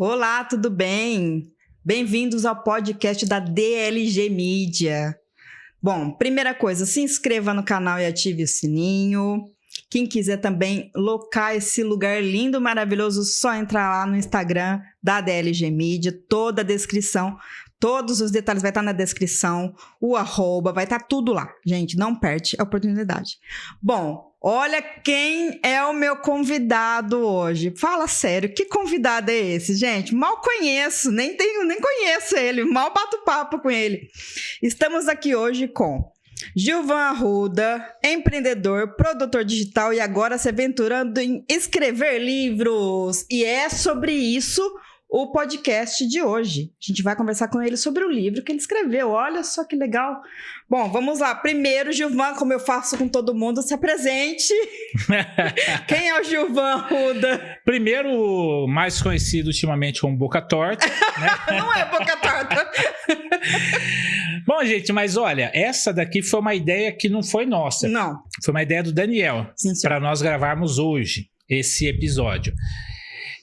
Olá, tudo bem? Bem-vindos ao podcast da DLG Mídia. Bom, primeira coisa, se inscreva no canal e ative o sininho. Quem quiser também locar esse lugar lindo, maravilhoso, só entrar lá no Instagram da DLG Mídia, toda a descrição, todos os detalhes vai estar na descrição, o arroba, vai estar tudo lá. Gente, não perde a oportunidade. Bom, olha quem é o meu convidado hoje. Fala sério, que convidado é esse, gente? Mal conheço, nem conheço ele, mal bato papo com ele. Estamos aqui hoje com Gilvan Arruda, empreendedor, produtor digital e agora se aventurando em escrever livros. E é sobre isso o podcast de hoje. A gente vai conversar com ele sobre o livro que ele escreveu. Olha só que legal. Bom, vamos lá. Primeiro, Gilvan, como eu faço com todo mundo, se apresente. Quem é o Gilvan Arruda? Primeiro, mais conhecido ultimamente como Boca Torta. Né? Não é Boca Torta. Bom, gente, mas olha, essa daqui foi uma ideia que não foi nossa. Não. Foi uma ideia do Daniel, para nós gravarmos hoje esse episódio.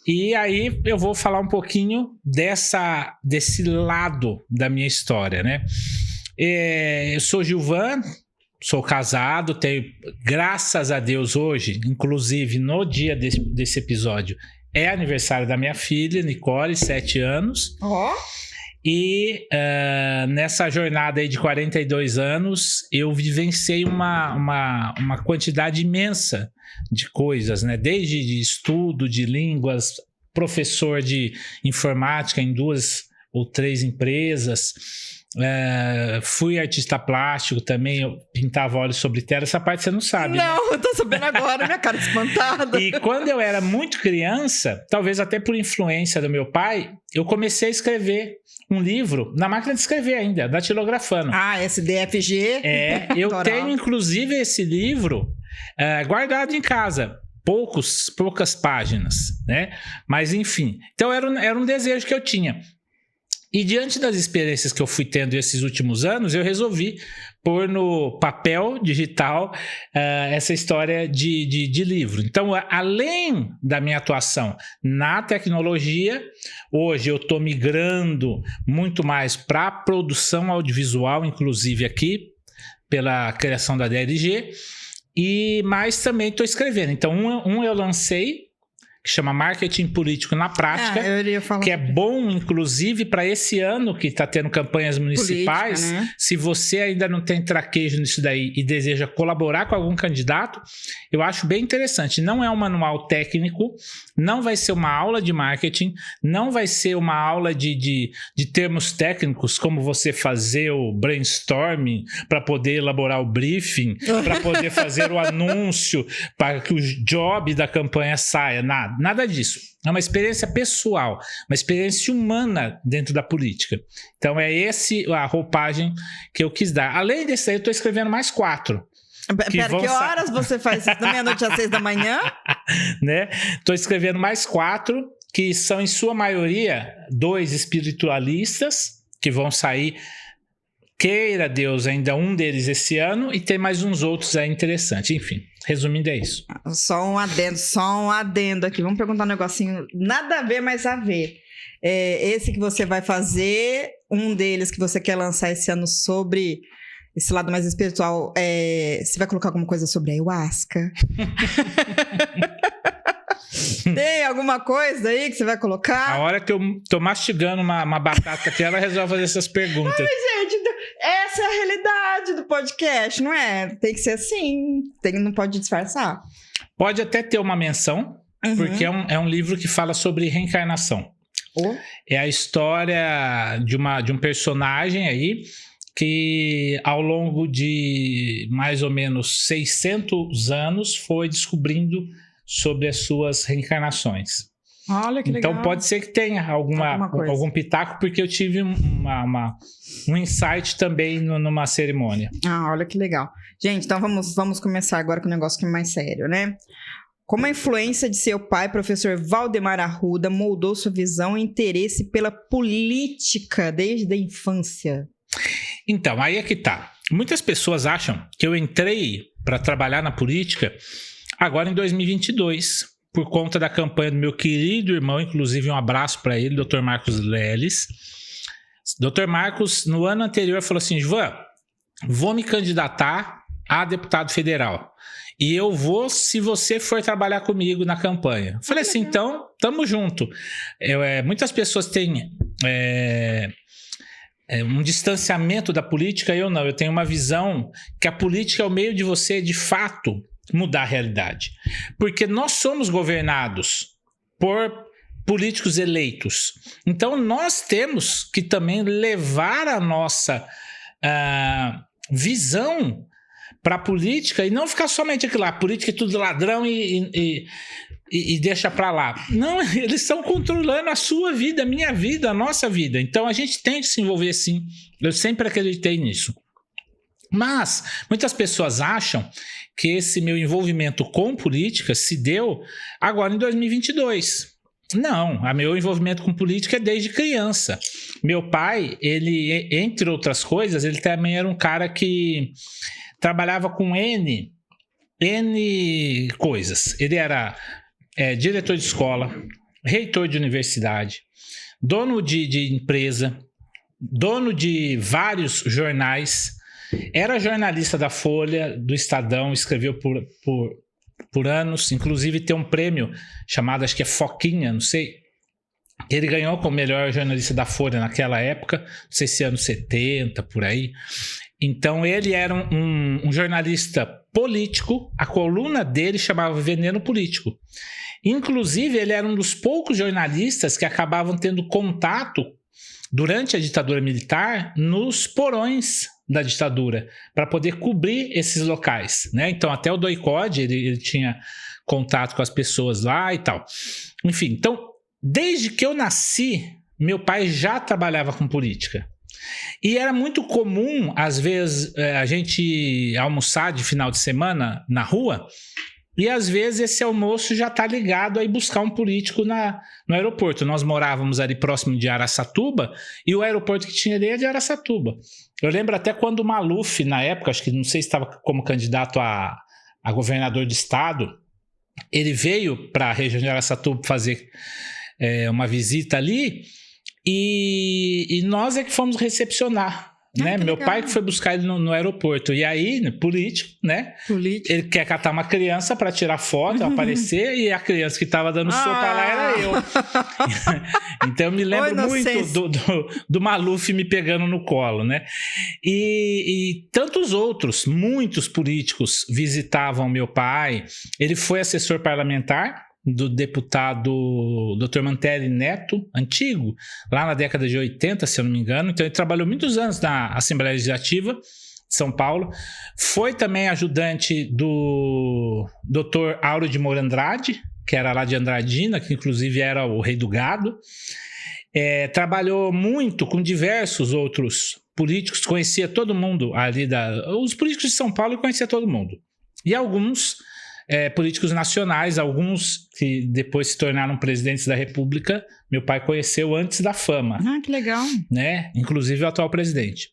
E aí eu vou falar um pouquinho desse lado da minha história, né? Eu sou Gilvan, sou casado, tenho, graças a Deus hoje, inclusive no dia desse episódio, é aniversário da minha filha, Nicole, 7 anos. Ó. E nessa jornada aí de 42 anos, eu vivenciei uma quantidade imensa de coisas, né? Desde de estudo de línguas, professor de informática em 2 ou 3 empresas, fui artista plástico também, eu pintava óleo sobre tela, essa parte você não sabe, Não, né? eu tô sabendo agora, minha cara espantada. E quando eu era muito criança, talvez até por influência do meu pai, eu comecei a escrever um livro na máquina de escrever ainda, datilografando. Ah, SDFG. Eu tenho inclusive esse livro guardado em casa. Poucas páginas, né? Mas enfim, então era um desejo que eu tinha. E diante das experiências que eu fui tendo esses últimos anos, eu resolvi pôr no papel digital essa história de livro. Então, além da minha atuação na tecnologia, hoje eu estou migrando muito mais para a produção audiovisual, inclusive aqui, pela criação da DLG, mas também estou escrevendo. Então, eu lancei, que chama Marketing Político na Prática, que é bom, inclusive, para esse ano que está tendo campanhas municipais. Política, né? Se você ainda não tem traquejo nisso daí e deseja colaborar com algum candidato, eu acho bem interessante. Não é um manual técnico, não vai ser uma aula de marketing, não vai ser uma aula de termos técnicos, como você fazer o brainstorming para poder elaborar o briefing, para poder fazer o anúncio, para que o job da campanha saia, nada disso. É uma experiência pessoal, uma experiência humana dentro da política. Então é a roupagem que eu quis dar. Além desse aí, eu estou escrevendo mais 4. Que horas você faz isso? Da meia-noite às 6 da manhã? Né? Estou escrevendo mais 4, que são em sua maioria 2 espiritualistas, que vão sair, queira Deus, ainda um deles esse ano, e tem mais uns outros aí interessantes. Enfim, resumindo, é isso. Só um adendo aqui. Vamos perguntar um negocinho, nada a ver, mas a ver. Esse que você vai fazer, um deles que você quer lançar esse ano sobre esse lado mais espiritual, você vai colocar alguma coisa sobre a ayahuasca? Tem alguma coisa aí que você vai colocar? A hora que eu tô mastigando uma batata aqui, ela resolve fazer essas perguntas. Ai, gente, essa é a realidade do podcast, não é? Tem que ser assim, não pode disfarçar. Pode até ter uma menção, porque é um livro que fala sobre reencarnação. É a história de um personagem aí que ao longo de mais ou menos 600 anos foi descobrindo sobre as suas reencarnações. Olha que legal. Então pode ser que tenha algum pitaco, porque eu tive um insight também numa cerimônia. Olha que legal. Gente, então vamos começar agora com um negócio que é mais sério, né? Como a influência de seu pai, professor Valdemar Arruda, moldou sua visão e interesse pela política desde a infância? Então, aí é que tá. Muitas pessoas acham que eu entrei para trabalhar na política agora em 2022. por conta da campanha do meu querido irmão, inclusive um abraço para ele, Dr. Marcos Leles. Dr. Marcos, no ano anterior, falou assim: Ivan, vou me candidatar a deputado federal. E eu vou se você for trabalhar comigo na campanha. Falei assim, então, tamo junto. Muitas pessoas têm um distanciamento da política, eu não. Eu tenho uma visão que a política é o meio de você, de fato, mudar a realidade. Porque nós somos governados por políticos eleitos. Então, nós temos que também levar a nossa visão para a política e não ficar somente aquilo lá, política é tudo ladrão e deixa para lá. Não, eles estão controlando a sua vida, a minha vida, a nossa vida. Então a gente tem que se envolver sim. Eu sempre acreditei nisso. Mas muitas pessoas acham que esse meu envolvimento com política se deu agora em 2022. Não, o meu envolvimento com política é desde criança. Meu pai, ele, entre outras coisas, ele também era um cara que trabalhava com N coisas. Ele era diretor de escola, reitor de universidade, dono de empresa, dono de vários jornais, era jornalista da Folha, do Estadão, escreveu por anos, inclusive tem um prêmio chamado, acho que é Foquinha, não sei, ele ganhou como melhor jornalista da Folha naquela época, não sei se anos 70, por aí. Então ele era um jornalista político, a coluna dele chamava Veneno Político. Inclusive ele era um dos poucos jornalistas que acabavam tendo contato durante a ditadura militar nos porões da ditadura, para poder cobrir esses locais, né? Então até o doicode ele tinha contato com as pessoas lá e tal. Enfim, então desde que eu nasci, meu pai já trabalhava com política. E era muito comum, às vezes, a gente almoçar de final de semana na rua, e às vezes esse almoço já está ligado a ir buscar um político no aeroporto. Nós morávamos ali próximo de Araçatuba, e o aeroporto que tinha ali é de Araçatuba. Eu lembro até quando o Maluf, na época, acho que não sei se estava como candidato a governador de estado, ele veio para a região de Araçatuba fazer uma visita ali, e nós é que fomos recepcionar, né? Meu pai que foi buscar ele no aeroporto. E aí, político, né? Ele quer catar uma criança para tirar foto, aparecer, e a criança que estava dando sopa lá era eu. Então eu me lembro muito do Maluf me pegando no colo, né? E tantos outros, muitos políticos visitavam meu pai. Ele foi assessor parlamentar do deputado Dr. Mantelli Neto, antigo, lá na década de 80, se eu não me engano. Então ele trabalhou muitos anos na Assembleia Legislativa de São Paulo. Foi também ajudante do Dr. Auro de Moura Andrade, que era lá de Andradina, que inclusive era o rei do gado. Trabalhou muito com diversos outros políticos, conhecia todo mundo ali, os políticos de São Paulo conhecia todo mundo. E alguns políticos nacionais, alguns que depois se tornaram presidentes da República, meu pai conheceu antes da fama. Ah, que legal. Né? Inclusive o atual presidente.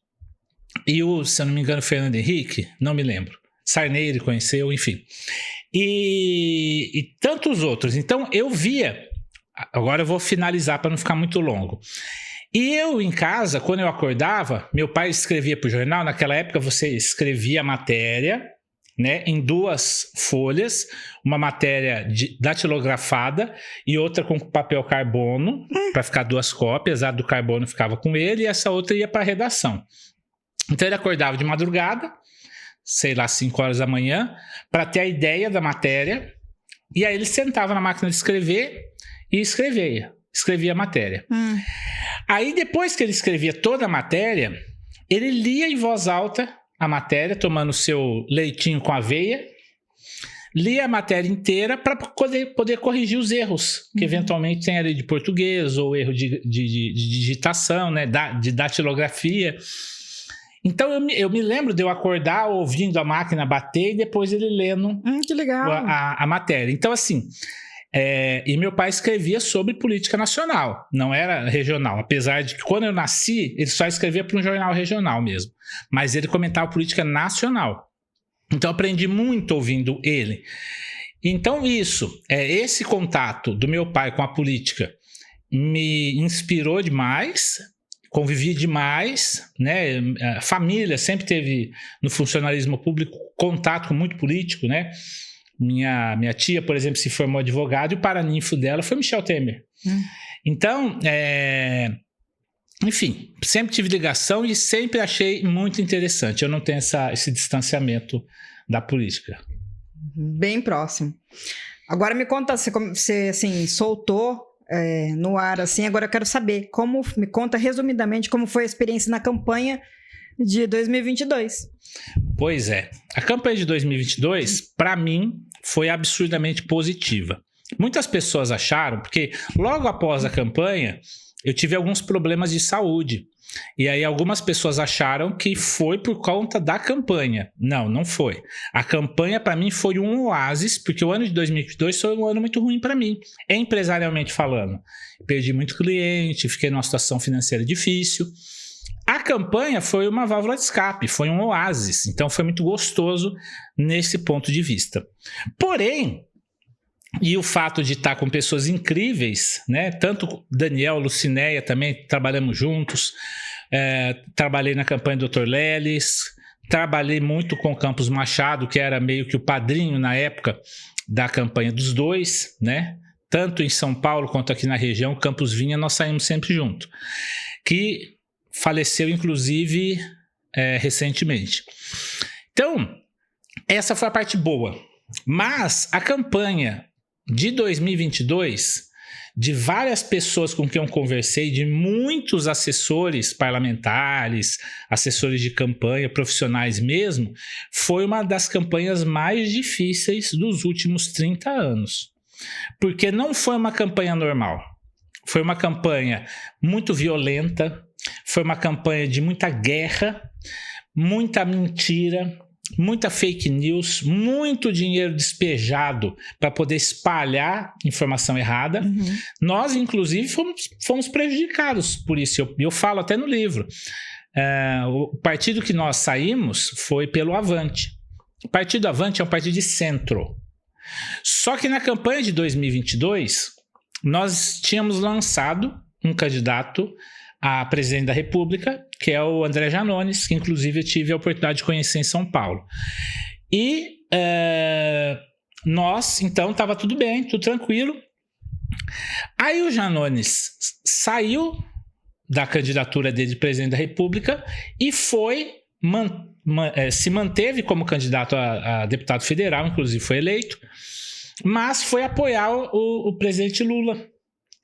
E se eu não me engano, Fernando Henrique, não me lembro. Sarney ele conheceu, enfim. E tantos outros. Então eu via, agora eu vou finalizar para não ficar muito longo. E eu em casa, quando eu acordava, meu pai escrevia para o jornal, naquela época você escrevia a matéria, né, em 2 folhas, uma matéria datilografada e outra com papel carbono, para ficar 2 cópias, a do carbono ficava com ele e essa outra ia para a redação. Então ele acordava de madrugada, sei lá, 5 horas da manhã, para ter a ideia da matéria, e aí ele sentava na máquina de escrever e escrevia a matéria. Aí depois que ele escrevia toda a matéria, ele lia em voz alta a matéria, tomando seu leitinho com aveia, lia a matéria inteira para poder corrigir os erros que eventualmente tem ali de português ou erro de digitação, né, de datilografia. Então eu me lembro de eu acordar ouvindo a máquina bater e depois ele lendo que legal. a matéria. Então assim, e meu pai escrevia sobre política nacional, não era regional, apesar de que quando eu nasci ele só escrevia para um jornal regional mesmo, mas ele comentava política nacional. Então eu aprendi muito ouvindo ele. Então esse contato do meu pai com a política me inspirou demais, convivi demais, né? A família sempre teve no funcionalismo público contato com muito político, né? Minha tia, por exemplo, se formou advogada e o paraninfo dela foi Michel Temer. Então, enfim, sempre tive ligação e sempre achei muito interessante. Eu não tenho esse distanciamento da política. Bem próximo. Agora me conta, você assim, soltou no ar, assim, agora eu quero saber, me conta resumidamente como foi a experiência na campanha de 2022. Pois é, a campanha de 2022, para mim, foi absurdamente positiva. Muitas pessoas acharam, porque logo após a campanha, eu tive alguns problemas de saúde. E aí algumas pessoas acharam que foi por conta da campanha. Não, não foi. A campanha para mim foi um oásis, porque o ano de 2022 foi um ano muito ruim para mim, empresarialmente falando. Perdi muito cliente, fiquei numa situação financeira difícil. A campanha foi uma válvula de escape, foi um oásis. Então foi muito gostoso nesse ponto de vista. Porém, e o fato de estar com pessoas incríveis, né? Tanto Daniel, Lucinéia também trabalhamos juntos. Trabalhei na campanha do Dr. Leles, trabalhei muito com o Campos Machado, que era meio que o padrinho na época da campanha dos dois, né? Tanto em São Paulo quanto aqui na região, o Campos Vinha, nós saímos sempre junto. Que faleceu, inclusive, recentemente. Então, essa foi a parte boa. Mas a campanha de 2022, de várias pessoas com quem eu conversei, de muitos assessores parlamentares, assessores de campanha, profissionais mesmo, foi uma das campanhas mais difíceis dos últimos 30 anos. Porque não foi uma campanha normal. Foi uma campanha muito violenta, foi uma campanha de muita guerra, muita mentira, muita fake news, muito dinheiro despejado para poder espalhar informação errada. Nós, inclusive, fomos prejudicados por isso. Eu falo até no livro. O partido que nós saímos foi pelo Avante. O Partido Avante é um partido de centro. Só que na campanha de 2022, nós tínhamos lançado um candidato a presidente da República, que é o André Janones, que inclusive eu tive a oportunidade de conhecer em São Paulo. E nós, então, estava tudo bem, tudo tranquilo. Aí o Janones saiu da candidatura dele de presidente da República e se manteve como candidato a deputado federal, inclusive foi eleito, mas foi apoiar o presidente Lula.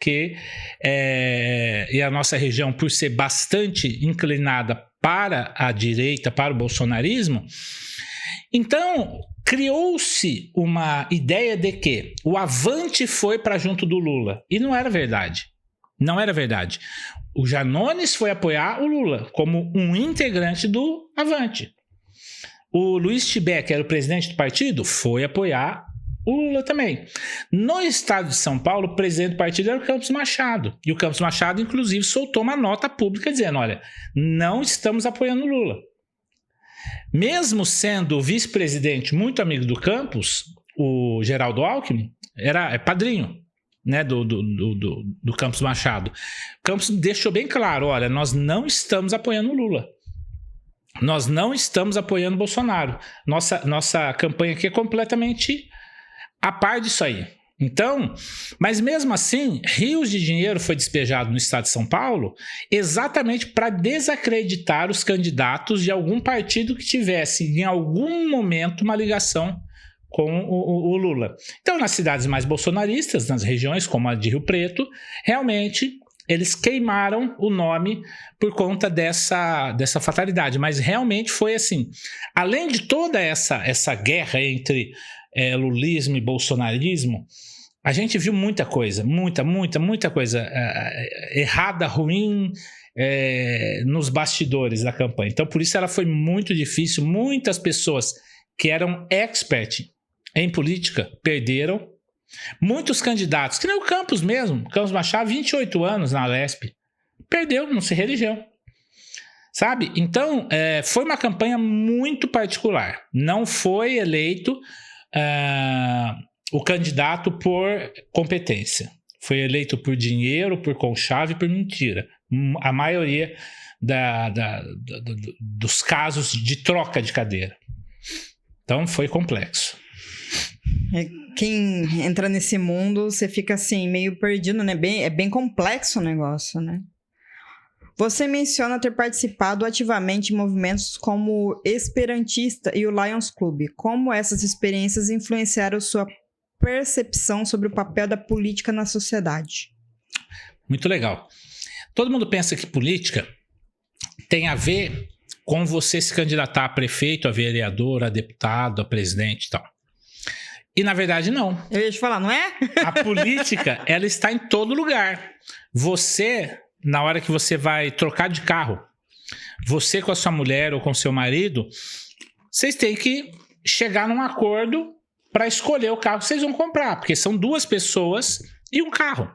E a nossa região, por ser bastante inclinada para a direita, para o bolsonarismo, então criou-se uma ideia de que o Avante foi para junto do Lula. E não era verdade. Não era verdade. O Janones foi apoiar o Lula como um integrante do Avante. O Luiz Tibé, que era o presidente do partido, foi apoiar o Lula também. No estado de São Paulo, o presidente do partido era o Campos Machado. E o Campos Machado, inclusive, soltou uma nota pública dizendo, olha, não estamos apoiando o Lula. Mesmo sendo o vice-presidente muito amigo do Campos, o Geraldo Alckmin, é padrinho, né, do Campos Machado. O Campos deixou bem claro, olha, nós não estamos apoiando o Lula. Nós não estamos apoiando o Bolsonaro. Nossa campanha aqui é completamente a par disso aí. Então, mas mesmo assim, rios de dinheiro foi despejado no estado de São Paulo exatamente para desacreditar os candidatos de algum partido que tivesse em algum momento uma ligação com o Lula. Então, nas cidades mais bolsonaristas, nas regiões como a de Rio Preto, realmente eles queimaram o nome por conta dessa fatalidade. Mas realmente foi assim. Além de toda essa guerra entre lulismo e bolsonarismo, a gente viu muita coisa, muita coisa errada, ruim nos bastidores da campanha. Então, por isso ela foi muito difícil. Muitas pessoas que eram expert em política perderam. Muitos candidatos, que nem o Campos mesmo, Campos Machado, 28 anos na Alesp, perdeu, não se reelegeu. Sabe? Então, foi uma campanha muito particular. Não foi eleito o candidato por competência. Foi eleito por dinheiro, por conchave e por mentira. A maioria dos casos de troca de cadeira. Então, foi complexo. Quem entra nesse mundo, você fica assim, meio perdido, né? É bem complexo o negócio, né? Você menciona ter participado ativamente em movimentos como o Esperantista e o Lions Club. Como essas experiências influenciaram sua percepção sobre o papel da política na sociedade? Muito legal. Todo mundo pensa que política tem a ver com você se candidatar a prefeito, a vereador, a deputado, a presidente e tal. E na verdade não. Eu ia te falar, não é? A política, ela está em todo lugar. Você, na hora que você vai trocar de carro, você com a sua mulher ou com seu marido, vocês têm que chegar num acordo para escolher o carro que vocês vão comprar, porque são 2 pessoas e um carro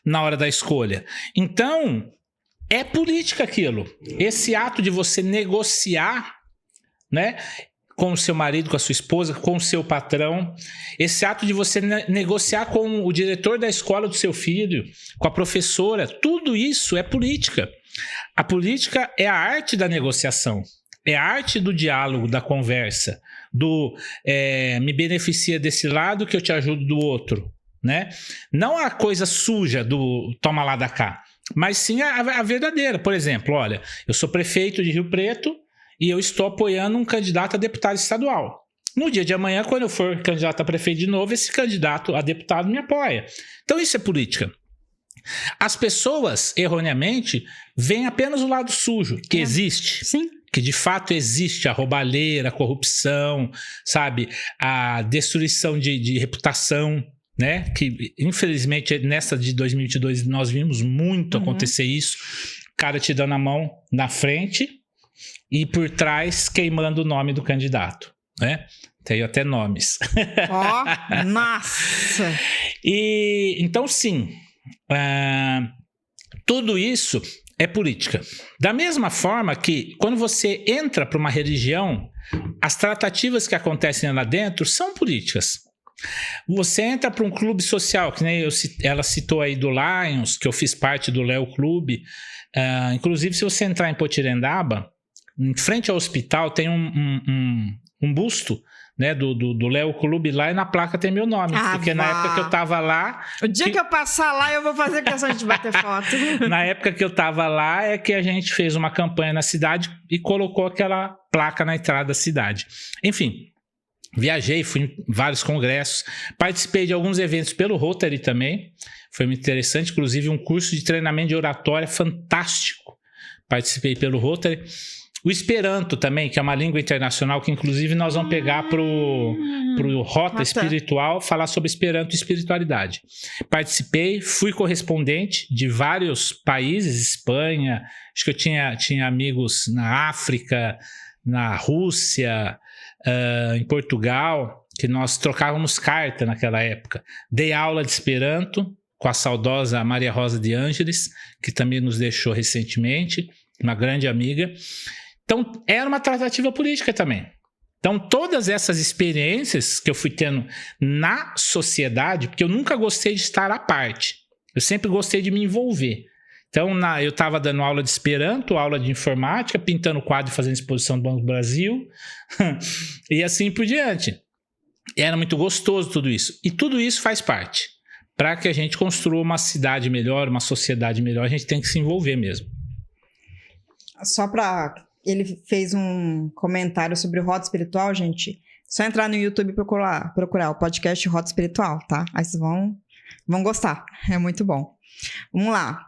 na hora da escolha. Então, é política aquilo. Esse ato de você negociar, né, com o seu marido, com a sua esposa, com o seu patrão, esse ato de você negociar com o diretor da escola do seu filho, com a professora, tudo isso é política. A política é a arte da negociação, é a arte do diálogo, da conversa, do me beneficia desse lado que eu te ajudo do outro, né? Não a coisa suja do toma lá da cá, mas sim a verdadeira. Por exemplo, olha, eu sou prefeito de Rio Preto e eu estou apoiando um candidato a deputado estadual. No dia de amanhã, quando eu for candidato a prefeito de novo, esse candidato a deputado me apoia. Então isso é política. As pessoas, erroneamente, veem apenas o lado sujo, que existe. Sim. Que de fato existe a roubalheira, a corrupção, sabe? A destruição de reputação, né? Que infelizmente nessa de 2022 nós vimos muito acontecer isso. O cara te dando a mão na frente e por trás queimando o nome do candidato, né? Tem até nomes. Ó, nossa! E então sim, tudo isso é política. Da mesma forma que quando você entra para uma religião, as tratativas que acontecem lá dentro são políticas. Você entra para um clube social, que nem ela citou aí do Lions, que eu fiz parte do Léo Clube. Inclusive, se você entrar em Potirendaba, em frente ao hospital tem um busto, né, do Léo Clube lá, e na placa tem meu nome. Porque na época que eu tava lá... O dia que eu passar lá, eu vou fazer questão de bater foto. Na época que eu tava lá, é que a gente fez uma campanha na cidade e colocou aquela placa na entrada da cidade. Enfim, viajei, fui em vários congressos, participei de alguns eventos pelo Rotary também. Foi muito interessante, inclusive um curso de treinamento de oratória fantástico. Participei pelo Rotary. O Esperanto também, que é uma língua internacional, que inclusive nós vamos pegar pro Rota Espiritual, falar sobre Esperanto e espiritualidade. Participei, fui correspondente de vários países, Espanha, acho que eu tinha amigos na África, na Rússia, em Portugal, que nós trocávamos carta naquela época. Dei aula de Esperanto com a saudosa Maria Rosa de Ângeles, que também nos deixou recentemente, uma grande amiga. Então, era uma tratativa política também. Então, todas essas experiências que eu fui tendo na sociedade, porque eu nunca gostei de estar à parte, eu sempre gostei de me envolver. Então, eu estava dando aula de Esperanto, aula de informática, pintando quadro e fazendo exposição do Banco do Brasil, e assim por diante. Era muito gostoso tudo isso. E tudo isso faz parte. Para que a gente construa uma cidade melhor, uma sociedade melhor, a gente tem que se envolver mesmo. Só para... Ele fez um comentário sobre o Rota Espiritual, gente. Só entrar no YouTube e procurar o podcast Rota Espiritual, tá? Aí vocês vão gostar. É muito bom. Vamos lá.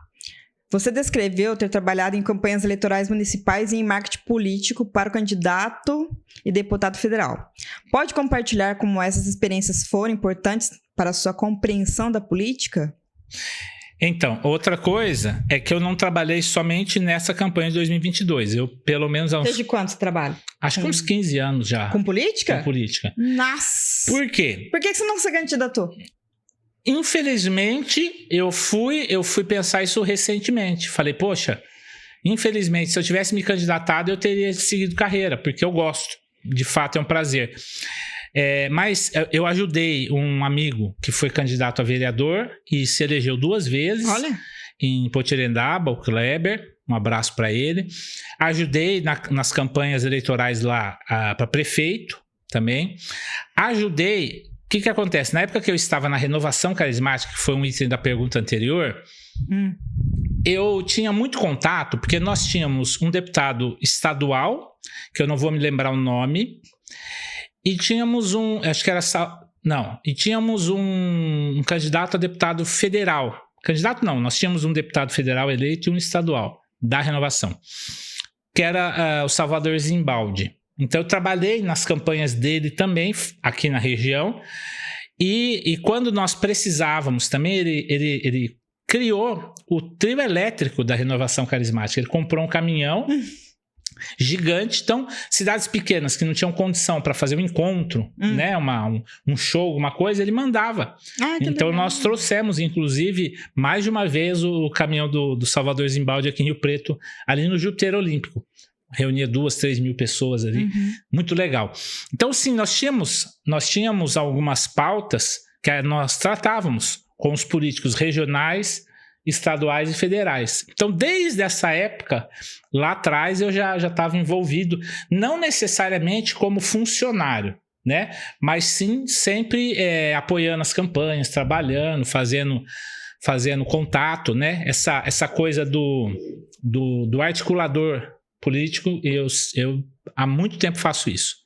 Você descreveu ter trabalhado em campanhas eleitorais municipais e em marketing político para o candidato e deputado federal. Pode compartilhar como essas experiências foram importantes para a sua compreensão da política? Então, outra coisa é que eu não trabalhei somente nessa campanha de 2022. Eu, pelo menos... Desde quando você trabalha? Acho que uns 15 anos já. Com política? Com política. Nossa! Por quê? Por que você não se candidatou? Infelizmente, eu fui pensar isso recentemente. Falei, poxa, infelizmente, se eu tivesse me candidatado, eu teria seguido carreira, porque eu gosto. De fato, é um prazer. Mas eu ajudei um amigo que foi candidato a vereador e se elegeu 2 vezes. Olha. Em Potirendaba, o Kleber. Um abraço para ele. Ajudei nas campanhas eleitorais lá para prefeito também. Ajudei. O que acontece? Na época que eu estava na Renovação Carismática, que foi um item da pergunta anterior, eu tinha muito contato, porque nós tínhamos um deputado estadual, que eu não vou me lembrar o nome, e tínhamos tínhamos um candidato a deputado federal. Candidato não, nós tínhamos um deputado federal eleito e um estadual da Renovação, que era o Salvador Zimbaldi. Então eu trabalhei nas campanhas dele também, aqui na região, e quando nós precisávamos também, ele criou o trio elétrico da Renovação Carismática. Ele comprou um caminhão gigante. Então, cidades pequenas que não tinham condição para fazer um encontro, né, um show, uma coisa, ele mandava. Então, nós trouxemos, inclusive, mais de uma vez o caminhão do Salvador Zimbaldi aqui em Rio Preto, ali no Juteiro Olímpico. Reunia 2, 3 mil pessoas ali. Muito legal. Então, sim, nós tínhamos algumas pautas que nós tratávamos com os políticos regionais, estaduais e federais. Então, desde essa época, lá atrás, eu já estava envolvido, não necessariamente como funcionário, né? Mas sim, sempre apoiando as campanhas, trabalhando, fazendo contato, né? Essa coisa do articulador político, eu há muito tempo faço isso.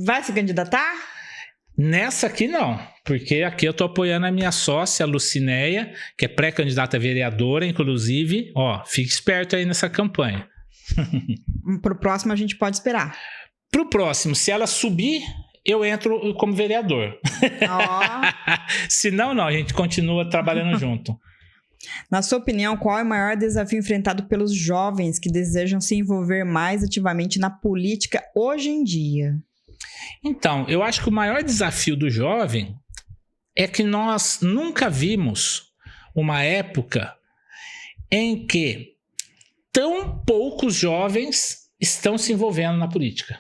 Vai se candidatar? Nessa aqui não, porque aqui eu estou apoiando a minha sócia, a Lucinéia, que é pré-candidata a vereadora, inclusive. Fique esperto aí nessa campanha. Pro próximo a gente pode esperar. Pro próximo, se ela subir, eu entro como vereador. Se não, a gente continua trabalhando junto. Na sua opinião, qual é o maior desafio enfrentado pelos jovens que desejam se envolver mais ativamente na política hoje em dia? Então, eu acho que o maior desafio do jovem é que nós nunca vimos uma época em que tão poucos jovens estão se envolvendo na política.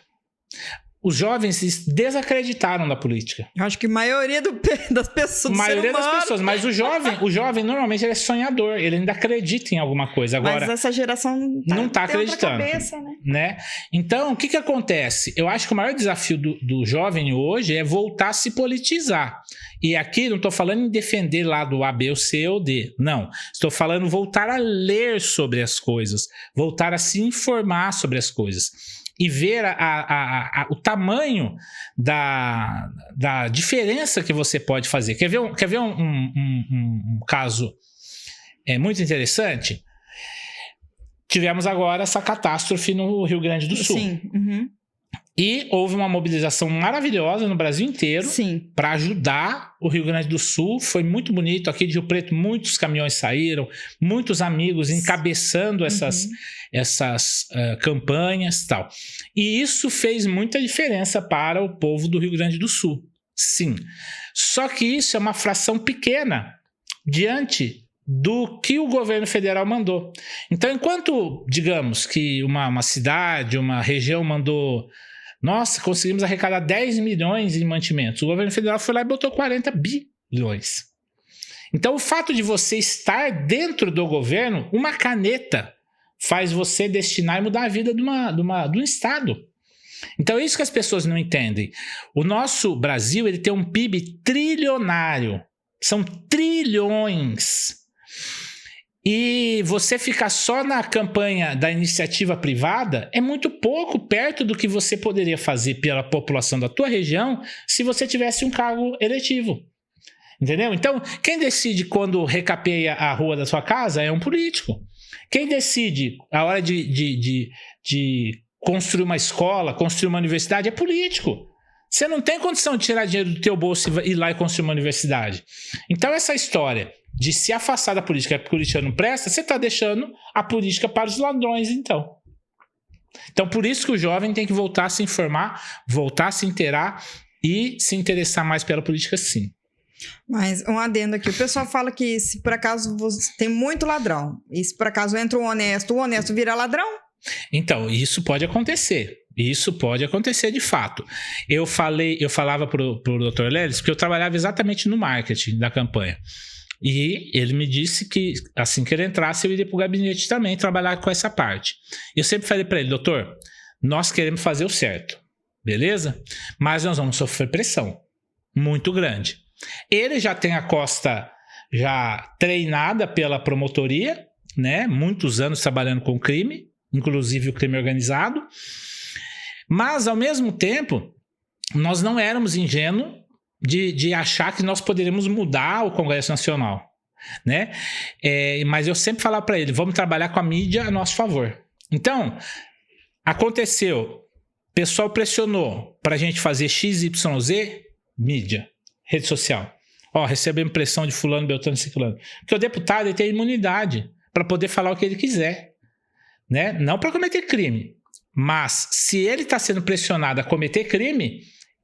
Os jovens desacreditaram da política. Eu acho que a maioria das pessoas. Mas o jovem normalmente ele é sonhador, ele ainda acredita em alguma coisa. Agora, mas essa geração não está acreditando. Cabeça, né? Então, o que acontece? Eu acho que o maior desafio do jovem hoje é voltar a se politizar. E aqui não estou falando em defender lá do A, B, ou C ou D. Não. Estou falando voltar a ler sobre as coisas, voltar a se informar sobre as coisas. E ver o tamanho da diferença que você pode fazer. Quer ver um caso muito interessante? Tivemos agora essa catástrofe no Rio Grande do Sul. Sim. E houve uma mobilização maravilhosa no Brasil inteiro para ajudar o Rio Grande do Sul. Foi muito bonito. Aqui de Rio Preto, muitos caminhões saíram, muitos amigos encabeçando essas campanhas e tal. E isso fez muita diferença para o povo do Rio Grande do Sul. Sim. Só que isso é uma fração pequena diante do que o governo federal mandou. Então, enquanto, digamos, que uma cidade, uma região mandou... Nossa, conseguimos arrecadar 10 milhões em mantimentos. O governo federal foi lá e botou 40 bilhões. Então, o fato de você estar dentro do governo, uma caneta faz você destinar e mudar a vida de um estado. Então, é isso que as pessoas não entendem. O nosso Brasil, ele tem um PIB trilionário. São trilhões. E você ficar só na campanha da iniciativa privada é muito pouco perto do que você poderia fazer pela população da tua região se você tivesse um cargo eletivo. Entendeu? Então, quem decide quando recapeia a rua da sua casa é um político. Quem decide a hora de construir uma escola, construir uma universidade é político. Você não tem condição de tirar dinheiro do teu bolso e ir lá e construir uma universidade. Então, essa história de se afastar da política, porque a política não presta, você está deixando a política para os ladrões, então. Então, por isso que o jovem tem que voltar a se informar, voltar a se inteirar e se interessar mais pela política, sim. Mas um adendo aqui, o pessoal fala que se por acaso você tem muito ladrão, e se por acaso entra o honesto vira ladrão? Então, isso pode acontecer. Isso pode acontecer de fato. Eu falava pro Dr. Lelis que eu trabalhava exatamente no marketing da campanha. E ele me disse que assim que ele entrasse, eu iria para o gabinete também trabalhar com essa parte. Eu sempre falei para ele, doutor, nós queremos fazer o certo, beleza? Mas nós vamos sofrer pressão muito grande. Ele já tem a costa já treinada pela promotoria, né? Muitos anos trabalhando com crime, inclusive o crime organizado. Mas, ao mesmo tempo, nós não éramos ingênuos de achar que nós poderíamos mudar o Congresso Nacional, né? Mas eu sempre falava para ele, vamos trabalhar com a mídia a nosso favor. Então, aconteceu, o pessoal pressionou para a gente fazer XYZ, mídia, rede social. Recebemos pressão de fulano, beltrano e ciclano. Porque o deputado ele tem imunidade para poder falar o que ele quiser, né? Não para cometer crime. Mas, se ele está sendo pressionado a cometer crime,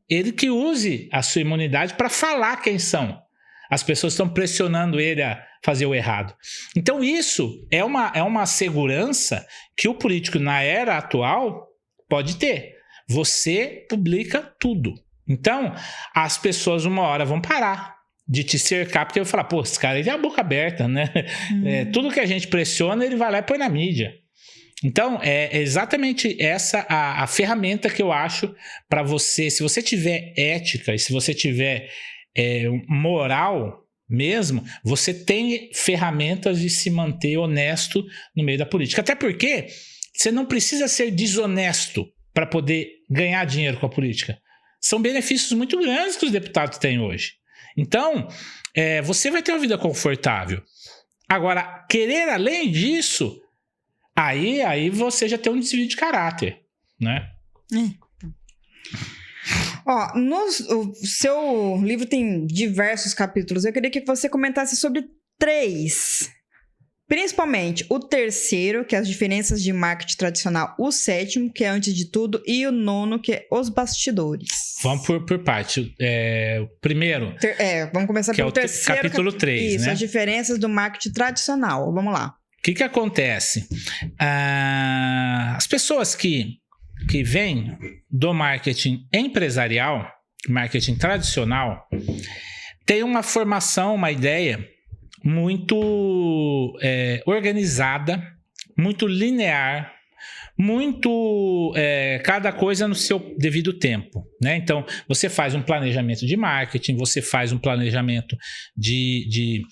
ele que use a sua imunidade para falar quem são. As pessoas estão pressionando ele a fazer o errado. Então, isso é uma segurança que o político, na era atual, pode ter. Você publica tudo. Então, as pessoas, uma hora, vão parar de te cercar, porque eu vou falar, pô, esse cara ele tem a boca aberta, né? Tudo que a gente pressiona, ele vai lá e põe na mídia. Então, é exatamente essa a ferramenta que eu acho para você, se você tiver ética e se você tiver moral mesmo, você tem ferramentas de se manter honesto no meio da política. Até porque você não precisa ser desonesto para poder ganhar dinheiro com a política. São benefícios muito grandes que os deputados têm hoje. Então, você vai ter uma vida confortável. Agora, querer além disso... Aí você já tem um desvio de caráter, né? O seu livro tem diversos capítulos. Eu queria que você comentasse sobre 3. Principalmente o 3º, que é as diferenças de marketing tradicional. O 7º, que é antes de tudo. E o 9º, que é os bastidores. Vamos por parte. O primeiro... vamos começar pelo 3º. Capítulo 3, isso, né? As diferenças do marketing tradicional. Vamos lá. O que acontece? As pessoas que vêm do marketing empresarial, marketing tradicional, têm uma formação, uma ideia muito organizada, muito linear, muito cada coisa no seu devido tempo, né? Então, você faz um planejamento de marketing, você faz um planejamento de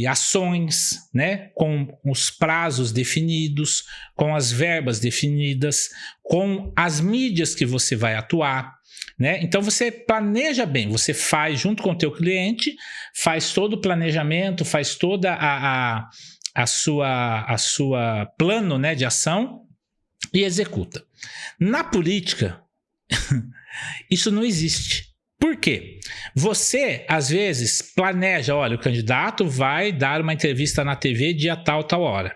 ações, né? Com os prazos definidos, com as verbas definidas, com as mídias que você vai atuar, né? Então você planeja bem, você faz junto com o teu cliente, faz todo o planejamento, faz toda a sua plano, né, de ação e executa. Na política, isso não existe. Por quê? Você, às vezes, planeja, olha, o candidato vai dar uma entrevista na TV dia tal hora.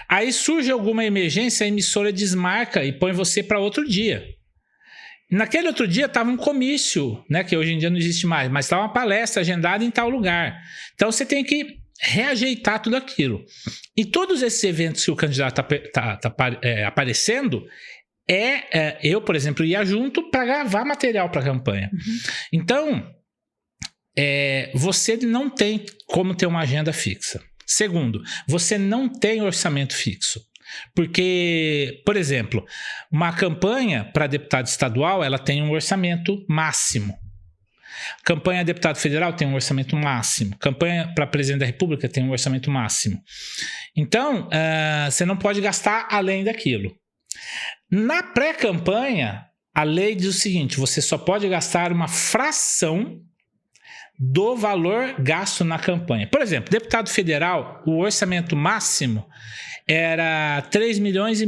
Aí surge alguma emergência, a emissora desmarca e põe você para outro dia. Naquele outro dia estava um comício, né, que hoje em dia não existe mais, mas estava uma palestra agendada em tal lugar. Então você tem que reajeitar tudo aquilo. E todos esses eventos que o candidato está aparecendo... eu, por exemplo, ia junto para gravar material para a campanha. Então, você não tem como ter uma agenda fixa. Segundo, você não tem orçamento fixo. Porque, por exemplo, uma campanha para deputado estadual, ela tem um orçamento máximo. Campanha deputado federal tem um orçamento máximo. Campanha para presidente da República tem um orçamento máximo. Então, você não pode gastar além daquilo. Na pré-campanha, a lei diz o seguinte, você só pode gastar uma fração do valor gasto na campanha. Por exemplo, deputado federal, o orçamento máximo era 3,5 milhões.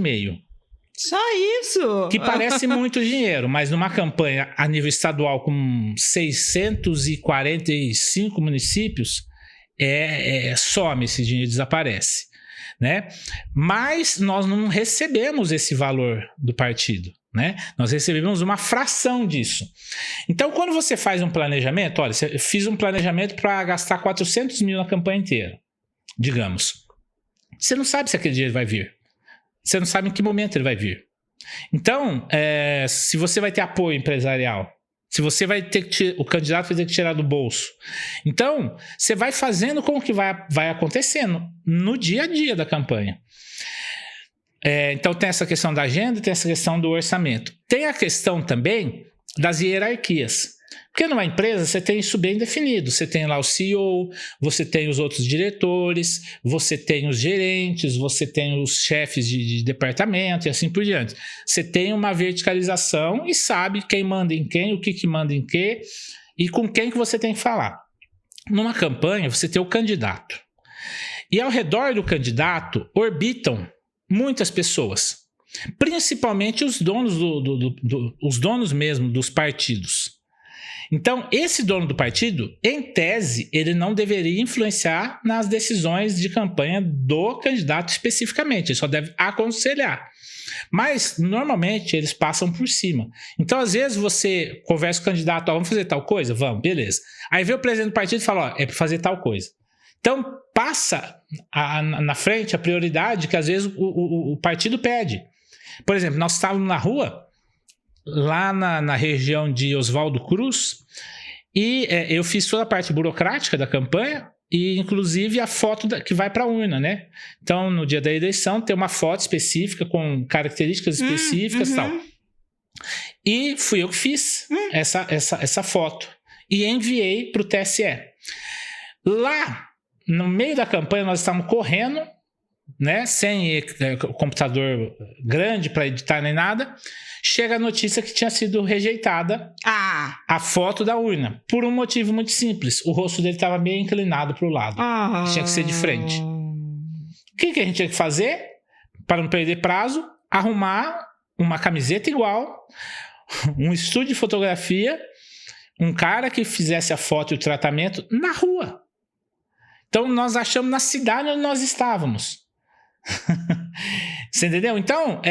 Só isso? Que parece muito dinheiro, mas numa campanha a nível estadual com 645 municípios, some esse dinheiro, desaparece. Né? Mas nós não recebemos esse valor do partido, né? Nós recebemos uma fração disso. Então, quando você faz um planejamento, olha, eu fiz um planejamento para gastar 400 mil na campanha inteira, digamos. Você não sabe se aquele dinheiro vai vir. Você não sabe em que momento ele vai vir. Então, se você vai ter apoio empresarial, se você vai ter que o candidato vai ter que tirar do bolso. Então, você vai fazendo com que vai acontecendo no dia a dia da campanha. Então, tem essa questão da agenda, tem essa questão do orçamento. Tem a questão também das hierarquias. Porque numa empresa você tem isso bem definido. Você tem lá o CEO, você tem os outros diretores, você tem os gerentes, você tem os chefes de departamento e assim por diante. Você tem uma verticalização e sabe quem manda em quem, o que manda em quê e com quem que você tem que falar. Numa campanha você tem o candidato. E ao redor do candidato orbitam muitas pessoas. Principalmente os donos, os donos mesmo dos partidos. Então, esse dono do partido, em tese, ele não deveria influenciar nas decisões de campanha do candidato especificamente, ele só deve aconselhar. Mas, normalmente, eles passam por cima. Então, às vezes, você conversa com o candidato, vamos fazer tal coisa? Vamos, beleza. Aí vem o presidente do partido e fala, é para fazer tal coisa. Então, passa na frente a prioridade que, às vezes, o partido pede. Por exemplo, nós estávamos na rua, lá na região de Oswaldo Cruz, e eu fiz toda a parte burocrática da campanha e inclusive a foto que vai para a urna, né? Então, no dia da eleição, tem uma foto específica com características específicas e tal. E fui eu que fiz essa foto e enviei para o TSE. Lá, no meio da campanha, nós estávamos correndo, né? Sem computador grande para editar nem nada. Chega a notícia que tinha sido rejeitada a foto da urna. Por um motivo muito simples. O rosto dele estava meio inclinado para o lado. Tinha que ser de frente. O que a gente tinha que fazer? Para não perder prazo, arrumar uma camiseta igual, um estúdio de fotografia, um cara que fizesse a foto e o tratamento na rua. Então, nós achamos na cidade onde nós estávamos. Você entendeu? Então,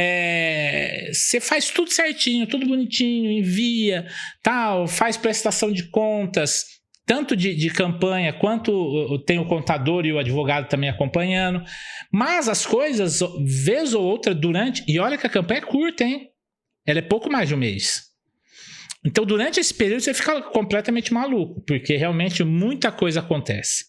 você faz tudo certinho, tudo bonitinho, envia, tal, faz prestação de contas, tanto de campanha, quanto tem o contador e o advogado também acompanhando. Mas as coisas, vez ou outra, durante... E olha que a campanha é curta, hein? Ela é pouco mais de um mês. Então, durante esse período, você fica completamente maluco, porque realmente muita coisa acontece.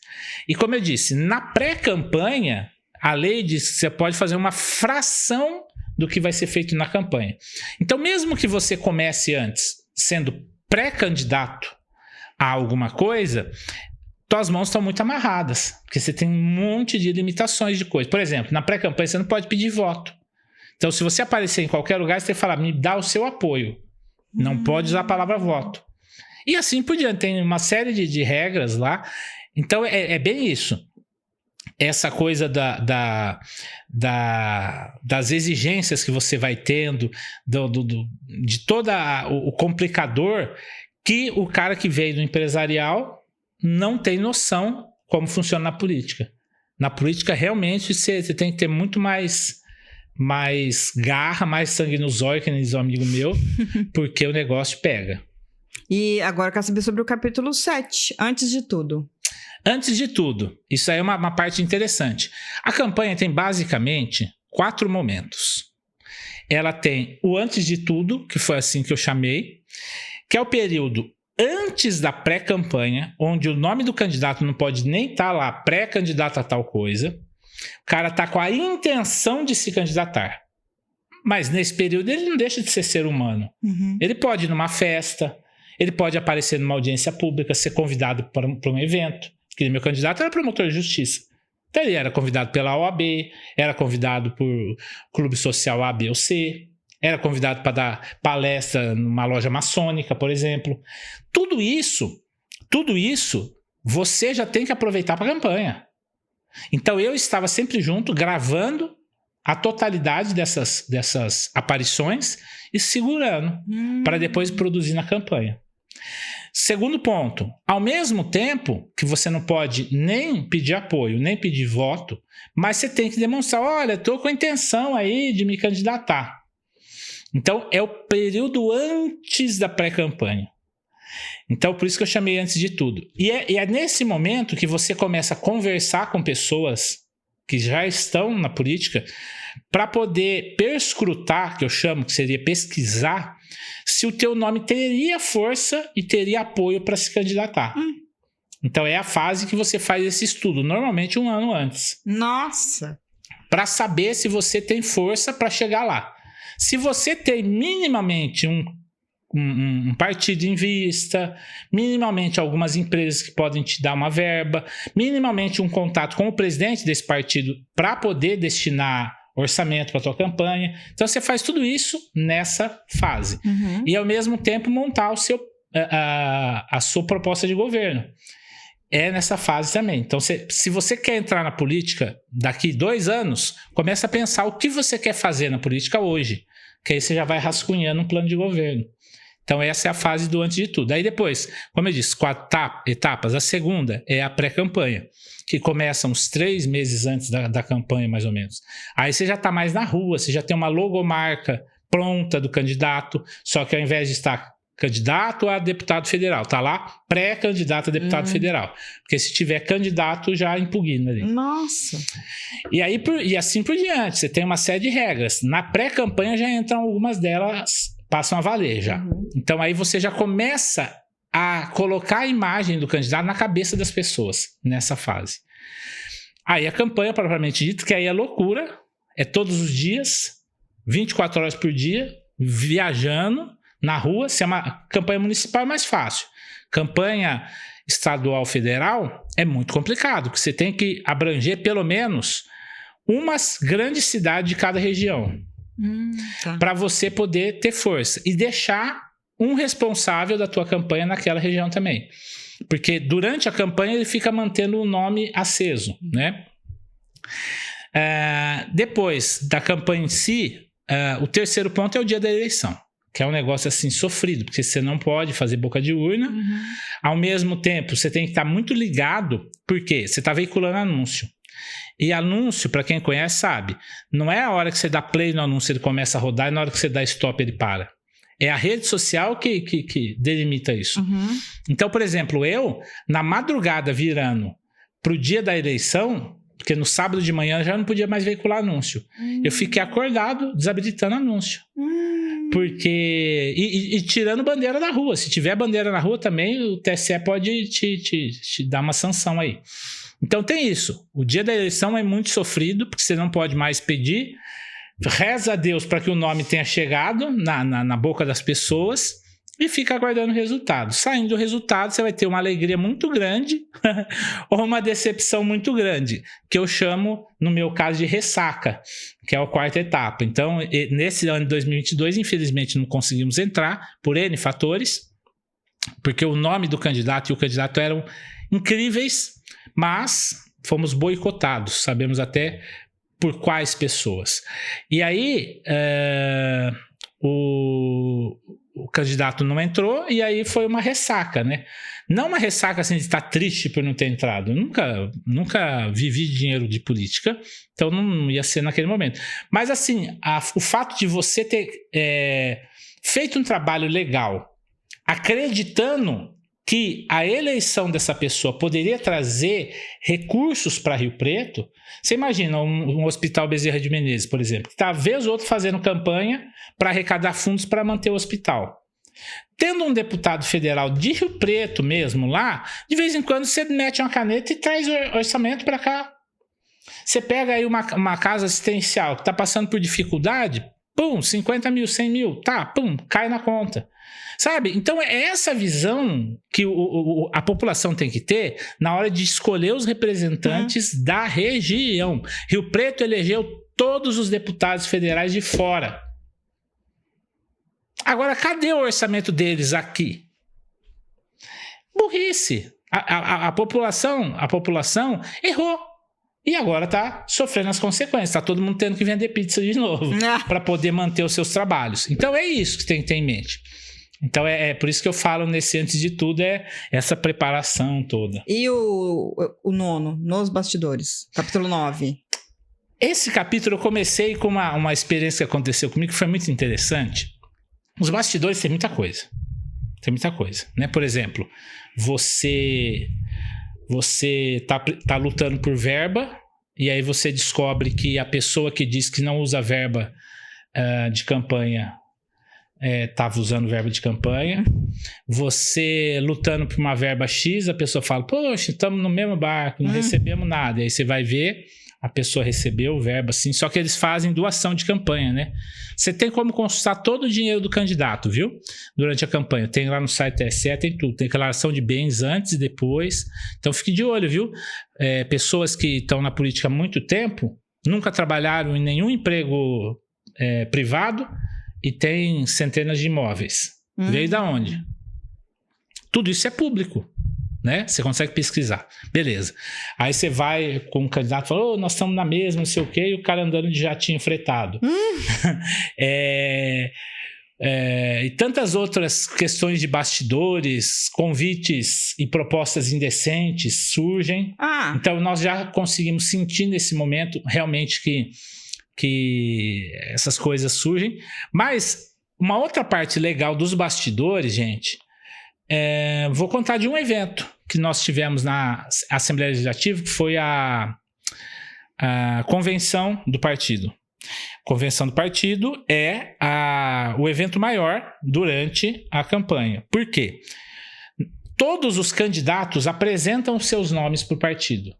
E como eu disse, na pré-campanha... A lei diz que você pode fazer uma fração do que vai ser feito na campanha. Então, mesmo que você comece antes sendo pré-candidato a alguma coisa, suas mãos estão muito amarradas, porque você tem um monte de limitações de coisa. Por exemplo, na pré-campanha você não pode pedir voto. Então, se você aparecer em qualquer lugar, você tem que falar, me dá o seu apoio. Não pode usar a palavra voto. E assim por diante, tem uma série de regras lá. Então, é bem isso. Essa coisa das exigências que você vai tendo, de todo o complicador, que o cara que veio do empresarial não tem noção como funciona na política. Na política, realmente, você tem que ter muito mais garra, mais sangue no zóio, que nem diz um amigo meu, porque o negócio pega. E agora eu quero saber sobre o capítulo 7, antes de tudo. Antes de tudo, isso aí é uma parte interessante. A campanha tem basicamente 4 momentos. Ela tem o antes de tudo, que foi assim que eu chamei, que é o período antes da pré-campanha, onde o nome do candidato não pode nem estar lá, pré-candidato a tal coisa. O cara está com a intenção de se candidatar. Mas nesse período ele não deixa de ser humano. Ele pode ir numa festa, ele pode aparecer numa audiência pública, ser convidado para um evento. Porque meu candidato era promotor de justiça. Então ele era convidado pela OAB, era convidado por clube social A, B ou C, era convidado para dar palestra numa loja maçônica, por exemplo. Tudo isso, você já tem que aproveitar para a campanha. Então eu estava sempre junto, gravando a totalidade dessas aparições e segurando para depois produzir na campanha. Segundo ponto, ao mesmo tempo que você não pode nem pedir apoio, nem pedir voto, mas você tem que demonstrar, olha, estou com a intenção aí de me candidatar. Então, é o período antes da pré-campanha. Então, por isso que eu chamei antes de tudo. E é nesse momento que você começa a conversar com pessoas que já estão na política, para poder perscrutar, que eu chamo, que seria pesquisar, se o teu nome teria força e teria apoio para se candidatar. Então é a fase que você faz esse estudo, normalmente 1 ano antes. Nossa! Para saber se você tem força para chegar lá. Se você tem minimamente um partido em vista, minimamente algumas empresas que podem te dar uma verba, minimamente um contato com o presidente desse partido para poder destinar orçamento para a tua campanha. Então você faz tudo isso nessa fase. E ao mesmo tempo montar a sua proposta de governo. É nessa fase também. Então, se você quer entrar na política daqui 2 anos, começa a pensar o que você quer fazer na política hoje. Que aí você já vai rascunhando um plano de governo. Então, essa é a fase do antes de tudo. Aí depois, como eu disse, 4 etapas. A segunda é a pré-campanha, que começa uns 3 meses antes da campanha, mais ou menos. Aí você já está mais na rua, você já tem uma logomarca pronta do candidato, só que ao invés de estar candidato a deputado federal, tá lá pré-candidato a deputado federal, porque se tiver candidato já impugna ali. Nossa! E aí e assim por diante, você tem uma série de regras. Na pré-campanha já entram algumas delas, passam a valer já. Então aí você já começa a colocar a imagem do candidato na cabeça das pessoas nessa fase. Aí a campanha propriamente dita, que aí é loucura, é todos os dias, 24 horas por dia, viajando na rua. Se é uma campanha municipal é mais fácil. Campanha estadual, federal é muito complicado, porque você tem que abranger pelo menos uma grande cidade de cada região para você poder ter força e deixar um responsável da tua campanha naquela região também. Porque durante a campanha ele fica mantendo o nome aceso, né? Depois da campanha em si, o terceiro ponto é o dia da eleição, que é um negócio assim sofrido, porque você não pode fazer boca de urna. Ao mesmo tempo, você tem que estar muito ligado, porque você está veiculando anúncio. E anúncio, para quem conhece, sabe, não é a hora que você dá play no anúncio ele começa a rodar e na hora que você dá stop ele para. É a rede social que delimita isso. Então, por exemplo, eu, na madrugada virando para o dia da eleição, porque no sábado de manhã já não podia mais veicular anúncio, eu fiquei acordado desabilitando anúncio. Porque e tirando bandeira da rua. Se tiver bandeira na rua também, o TSE pode te dar uma sanção aí. Então tem isso. O dia da eleição é muito sofrido, porque você não pode mais pedir. Reza a Deus para que o nome tenha chegado na boca das pessoas e fica aguardando o resultado. Saindo o resultado, você vai ter uma alegria muito grande ou uma decepção muito grande, que eu chamo, no meu caso, de ressaca, que é a 4ª etapa. Então, nesse ano de 2022, infelizmente, não conseguimos entrar por N fatores, porque o nome do candidato e o candidato eram incríveis, mas fomos boicotados, sabemos até por quais pessoas. E aí, o candidato não entrou e aí foi uma ressaca, né? Não uma ressaca assim de estar triste por não ter entrado. Nunca vivi dinheiro de política, então não ia ser naquele momento. Mas assim, o fato de você ter feito um trabalho legal, acreditando que a eleição dessa pessoa poderia trazer recursos para Rio Preto. Você imagina um hospital Bezerra de Menezes, por exemplo, que está vez ou outra fazendo campanha para arrecadar fundos para manter o hospital. Tendo um deputado federal de Rio Preto mesmo lá, de vez em quando você mete uma caneta e traz o orçamento para cá. Você pega aí uma casa assistencial que está passando por dificuldade, pum, 50 mil, 100 mil, tá, pum, cai na conta. Sabe? Então é essa visão que a população tem que ter na hora de escolher os representantes da região. Rio Preto elegeu todos os deputados federais de fora. Agora, cadê o orçamento deles aqui? Burrice. A população errou. E agora está sofrendo as consequências. Está todo mundo tendo que vender pizza de novo para poder manter os seus trabalhos. Então é isso que tem que ter em mente. Então é por isso que eu falo nesse antes de tudo, é essa preparação toda. E o 9, nos bastidores, capítulo 9? Esse capítulo eu comecei com uma experiência que aconteceu comigo que foi muito interessante. Os bastidores tem muita coisa. Tem muita coisa, né? Por exemplo, você tá lutando por verba e aí você descobre que a pessoa que diz que não usa verba de campanha estava usando verba de campanha. Você lutando por uma verba X, a pessoa fala, poxa, estamos no mesmo barco, não recebemos nada. E aí você vai ver, a pessoa recebeu verba, sim, só que eles fazem doação de campanha, né? Você tem como consultar todo o dinheiro do candidato, viu? Durante a campanha. Tem lá no site da TSE, tem tudo. Tem declaração de bens antes e depois. Então fique de olho, viu? Pessoas que estão na política há muito tempo, nunca trabalharam em nenhum emprego privado e tem centenas de imóveis. Veio da onde? Tudo isso é público, né? Você consegue pesquisar. Beleza. Aí você vai com um candidato e fala, nós estamos na mesma, não sei o quê, e o cara andando de jatinho fretado. E tantas outras questões de bastidores, convites e propostas indecentes surgem. Então nós já conseguimos sentir nesse momento realmente que essas coisas surgem. Mas uma outra parte legal dos bastidores, gente, vou contar de um evento que nós tivemos na Assembleia Legislativa, que foi a convenção do partido. Convenção do partido é o evento maior durante a campanha. Por quê? Todos os candidatos apresentam seus nomes para o partido.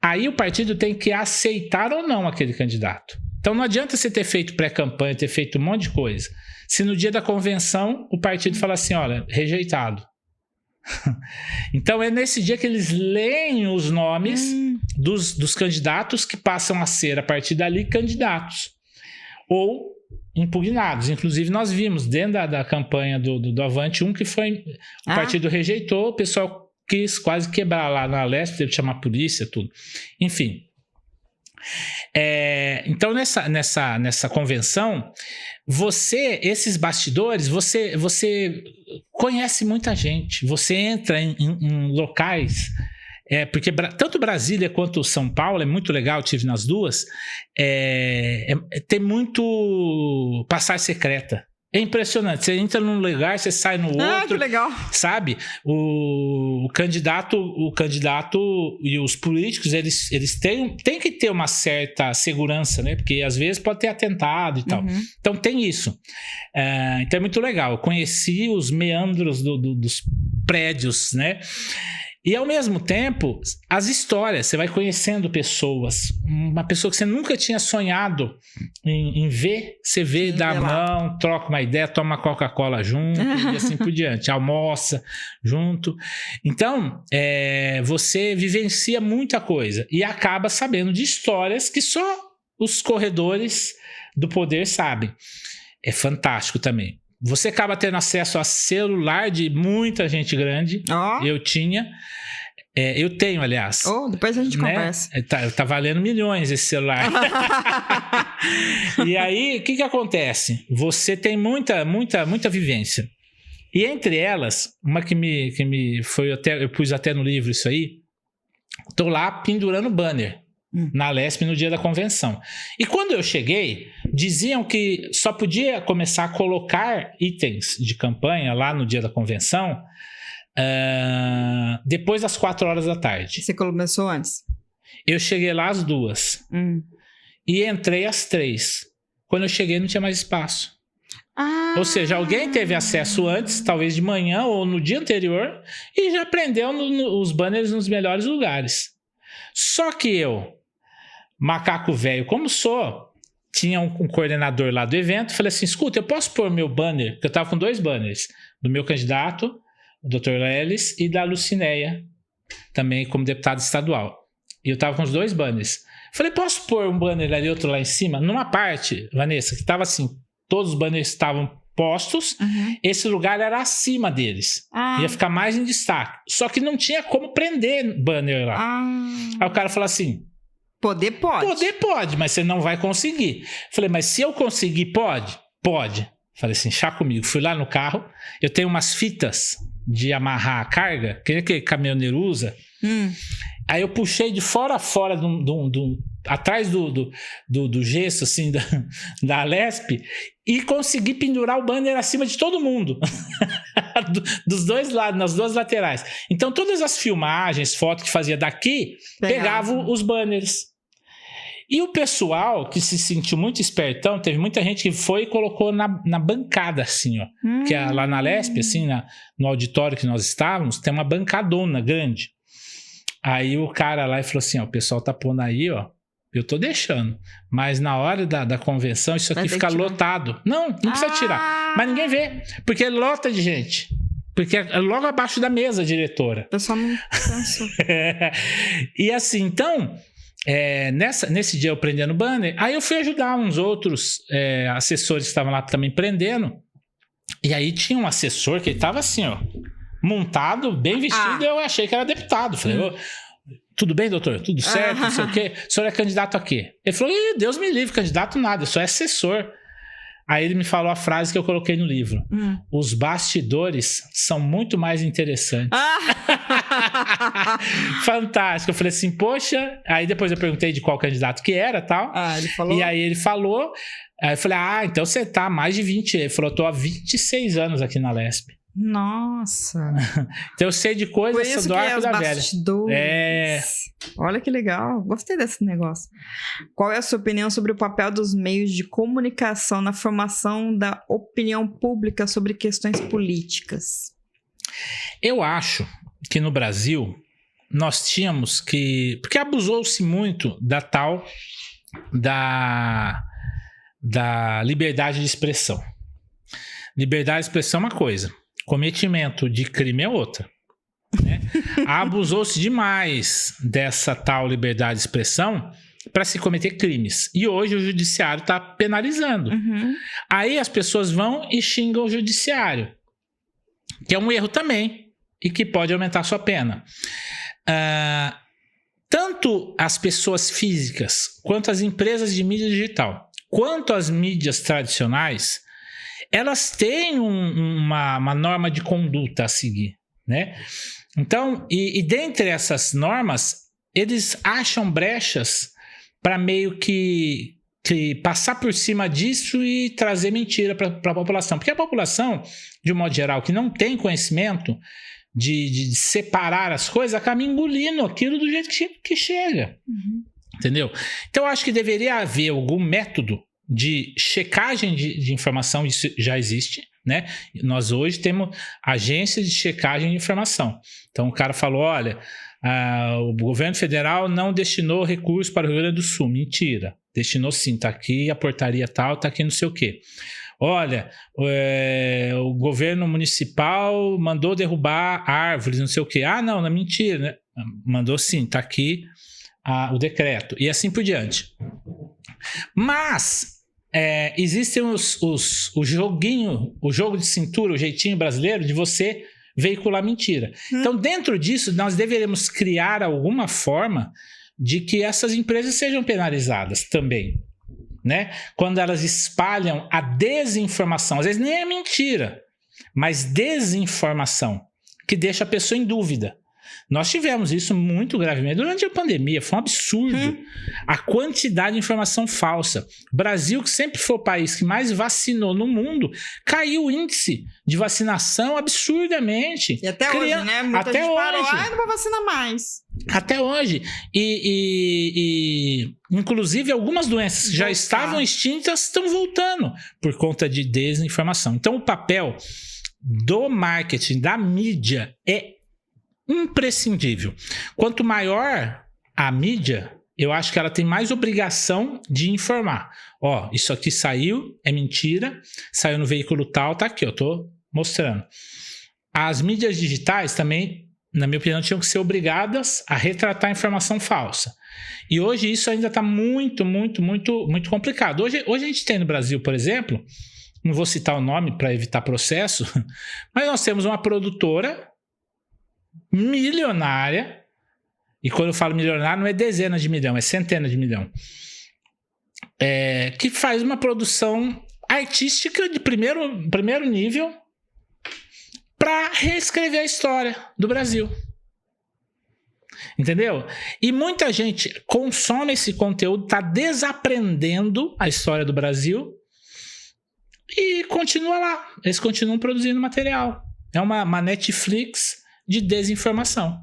Aí o partido tem que aceitar ou não aquele candidato. Então não adianta você ter feito pré-campanha, ter feito um monte de coisa. Se no dia da convenção o partido fala assim, olha, rejeitado. Então é nesse dia que eles leem os nomes dos candidatos que passam a ser, a partir dali, candidatos. Ou impugnados. Inclusive nós vimos dentro da campanha do Avante que foi o partido rejeitou, o pessoal quis quase quebrar lá na Leste, teve que chamar a polícia, tudo. Enfim. Então nessa convenção, esses bastidores, você conhece muita gente, você entra em locais, porque tanto Brasília quanto São Paulo é muito legal, eu tive nas duas, tem muito passagem secreta. É impressionante, você entra num lugar, você sai no outro. Que legal. Sabe? O candidato e os políticos, eles têm que ter uma certa segurança, né? Porque às vezes pode ter atentado e tal. Então tem isso. Então é muito legal. Eu conheci os meandros dos prédios, né? E ao mesmo tempo, as histórias, você vai conhecendo pessoas, uma pessoa que você nunca tinha sonhado em ver, você vê, dá a mão, troca uma ideia, toma uma Coca-Cola junto e assim por diante, almoça junto. Então, você vivencia muita coisa e acaba sabendo de histórias que só os corredores do poder sabem. É fantástico também. Você acaba tendo acesso a celular de muita gente grande. Eu tinha. Eu tenho, aliás. Depois a gente conversa. Tá valendo milhões esse celular. E aí, o que acontece? Você tem muita vivência. E entre elas, uma que me foi eu pus até no livro isso aí. Tô lá pendurando banner. Na Lespe no dia da convenção. E quando eu cheguei, diziam que só podia começar a colocar itens de campanha lá no dia da convenção depois das 4 horas da tarde. Você começou antes? Eu cheguei lá às 2. E entrei às 3. Quando eu cheguei não tinha mais espaço. Ou seja, alguém teve acesso antes, talvez de manhã ou no dia anterior, e já prendeu os banners nos melhores lugares. Só que eu, macaco velho como sou, tinha um coordenador lá do evento, falei assim, escuta, eu posso pôr meu banner, porque eu tava com 2 banners, do meu candidato, o Dr. Lelis, e da Lucinéia, também como deputada estadual. E eu tava com os 2 banners. Falei, posso pôr um banner ali, outro lá em cima? Numa parte, Vanessa, que tava assim, todos os banners estavam postos, esse lugar era acima deles. Ia ficar mais em destaque. Só que não tinha como prender banner lá. Aí o cara falou assim, poder pode. Poder pode, mas você não vai conseguir. Falei, mas se eu conseguir, pode? Pode. Falei assim, chá comigo. Fui lá no carro, eu tenho umas fitas de amarrar a carga, que aquele caminhoneiro usa. Aí eu puxei de fora a fora, atrás do gesso, assim, da Lespe, e consegui pendurar o banner acima de todo mundo. Dos 2 lados, nas 2 laterais. Então, todas as filmagens, fotos que fazia daqui, pegavam os banners. E o pessoal que se sentiu muito espertão, teve muita gente que foi e colocou na bancada, assim, ó. Que é lá na Lesp, assim, no auditório que nós estávamos, tem uma bancadona grande. Aí o cara lá falou assim, ó, o pessoal tá pondo aí, ó, eu tô deixando. Mas na hora da convenção, isso aqui fica lotado. Não precisa tirar. Mas ninguém vê, porque lota de gente. Porque é logo abaixo da mesa, diretora. O pessoal não pensou. E assim, então, nesse dia eu prendendo o banner, aí eu fui ajudar uns outros assessores que estavam lá também prendendo. E aí tinha um assessor que ele tava assim, ó, montado, bem vestido, eu achei que era deputado. Falei, tudo bem, doutor? Tudo certo? Não sei o quê. O senhor é candidato a quê? Ele falou, Deus me livre, candidato nada, eu sou assessor. Aí ele me falou a frase que eu coloquei no livro. Os bastidores são muito mais interessantes. Fantástico. Eu falei assim, poxa... Aí depois eu perguntei de qual candidato que era e tal. Ele falou? E aí ele falou... Aí eu falei, então você tá há mais de 20... Ele falou, eu tô há 26 anos aqui na Lesp. Nossa. Então eu sei de coisas do arco da velha. Olha que legal. Gostei desse negócio. Qual é a sua opinião sobre o papel dos meios de comunicação na formação da opinião pública sobre questões políticas? Eu acho que no Brasil nós tínhamos que... Porque abusou-se muito da tal da liberdade de expressão. Liberdade de expressão é uma coisa. Cometimento de crime é outra, né? Abusou-se demais dessa tal liberdade de expressão para se cometer crimes. E hoje o judiciário está penalizando. Aí as pessoas vão e xingam o judiciário, que é um erro também e que pode aumentar a sua pena. Tanto as pessoas físicas, quanto as empresas de mídia digital, quanto as mídias tradicionais, elas têm uma norma de conduta a seguir, né? Então, e dentre essas normas, eles acham brechas para meio que passar por cima disso e trazer mentira para a população. Porque a população, de um modo geral, que não tem conhecimento de separar as coisas, acaba engolindo aquilo do jeito que chega. Entendeu? Então, eu acho que deveria haver algum método de checagem de informação. Isso já existe, né? Nós hoje temos agências de checagem de informação. Então o cara falou, olha, o governo federal não destinou recursos para o Rio Grande do Sul. Mentira, destinou sim, tá aqui a portaria tal, tá aqui não sei o quê. Olha, o governo municipal mandou derrubar árvores, não sei o quê. Não é mentira, né? Mandou sim, tá aqui o decreto. E assim por diante. Mas existem o jogo de cintura, o jeitinho brasileiro de você veicular mentira. Então, dentro disso, nós deveríamos criar alguma forma de que essas empresas sejam penalizadas também, né? Quando elas espalham a desinformação, às vezes nem é mentira, mas desinformação, que deixa a pessoa em dúvida. Nós tivemos isso muito gravemente durante a pandemia. Foi um absurdo a quantidade de informação falsa. O Brasil, que sempre foi o país que mais vacinou no mundo, caiu o índice de vacinação absurdamente. E até hoje, né? Muita gente parou, não vou vacinar mais. Até hoje. E inclusive, algumas doenças que já estavam extintas estão voltando por conta de desinformação. Então, o papel do marketing, da mídia, é imprescindível. Quanto maior a mídia, eu acho que ela tem mais obrigação de informar. Isso aqui saiu, é mentira, saiu no veículo tal, tá aqui, eu tô mostrando. As mídias digitais também, na minha opinião, tinham que ser obrigadas a retratar informação falsa. E hoje isso ainda está muito, muito, muito, muito complicado. Hoje a gente tem no Brasil, por exemplo, não vou citar o nome para evitar processo, mas nós temos uma produtora milionária, e quando eu falo milionário não é dezenas de milhão, é centenas de milhão, que faz uma produção artística de primeiro nível para reescrever a história do Brasil. Entendeu? E muita gente consome esse conteúdo, está desaprendendo a história do Brasil e continua lá. Eles continuam produzindo material. É uma Netflix de desinformação.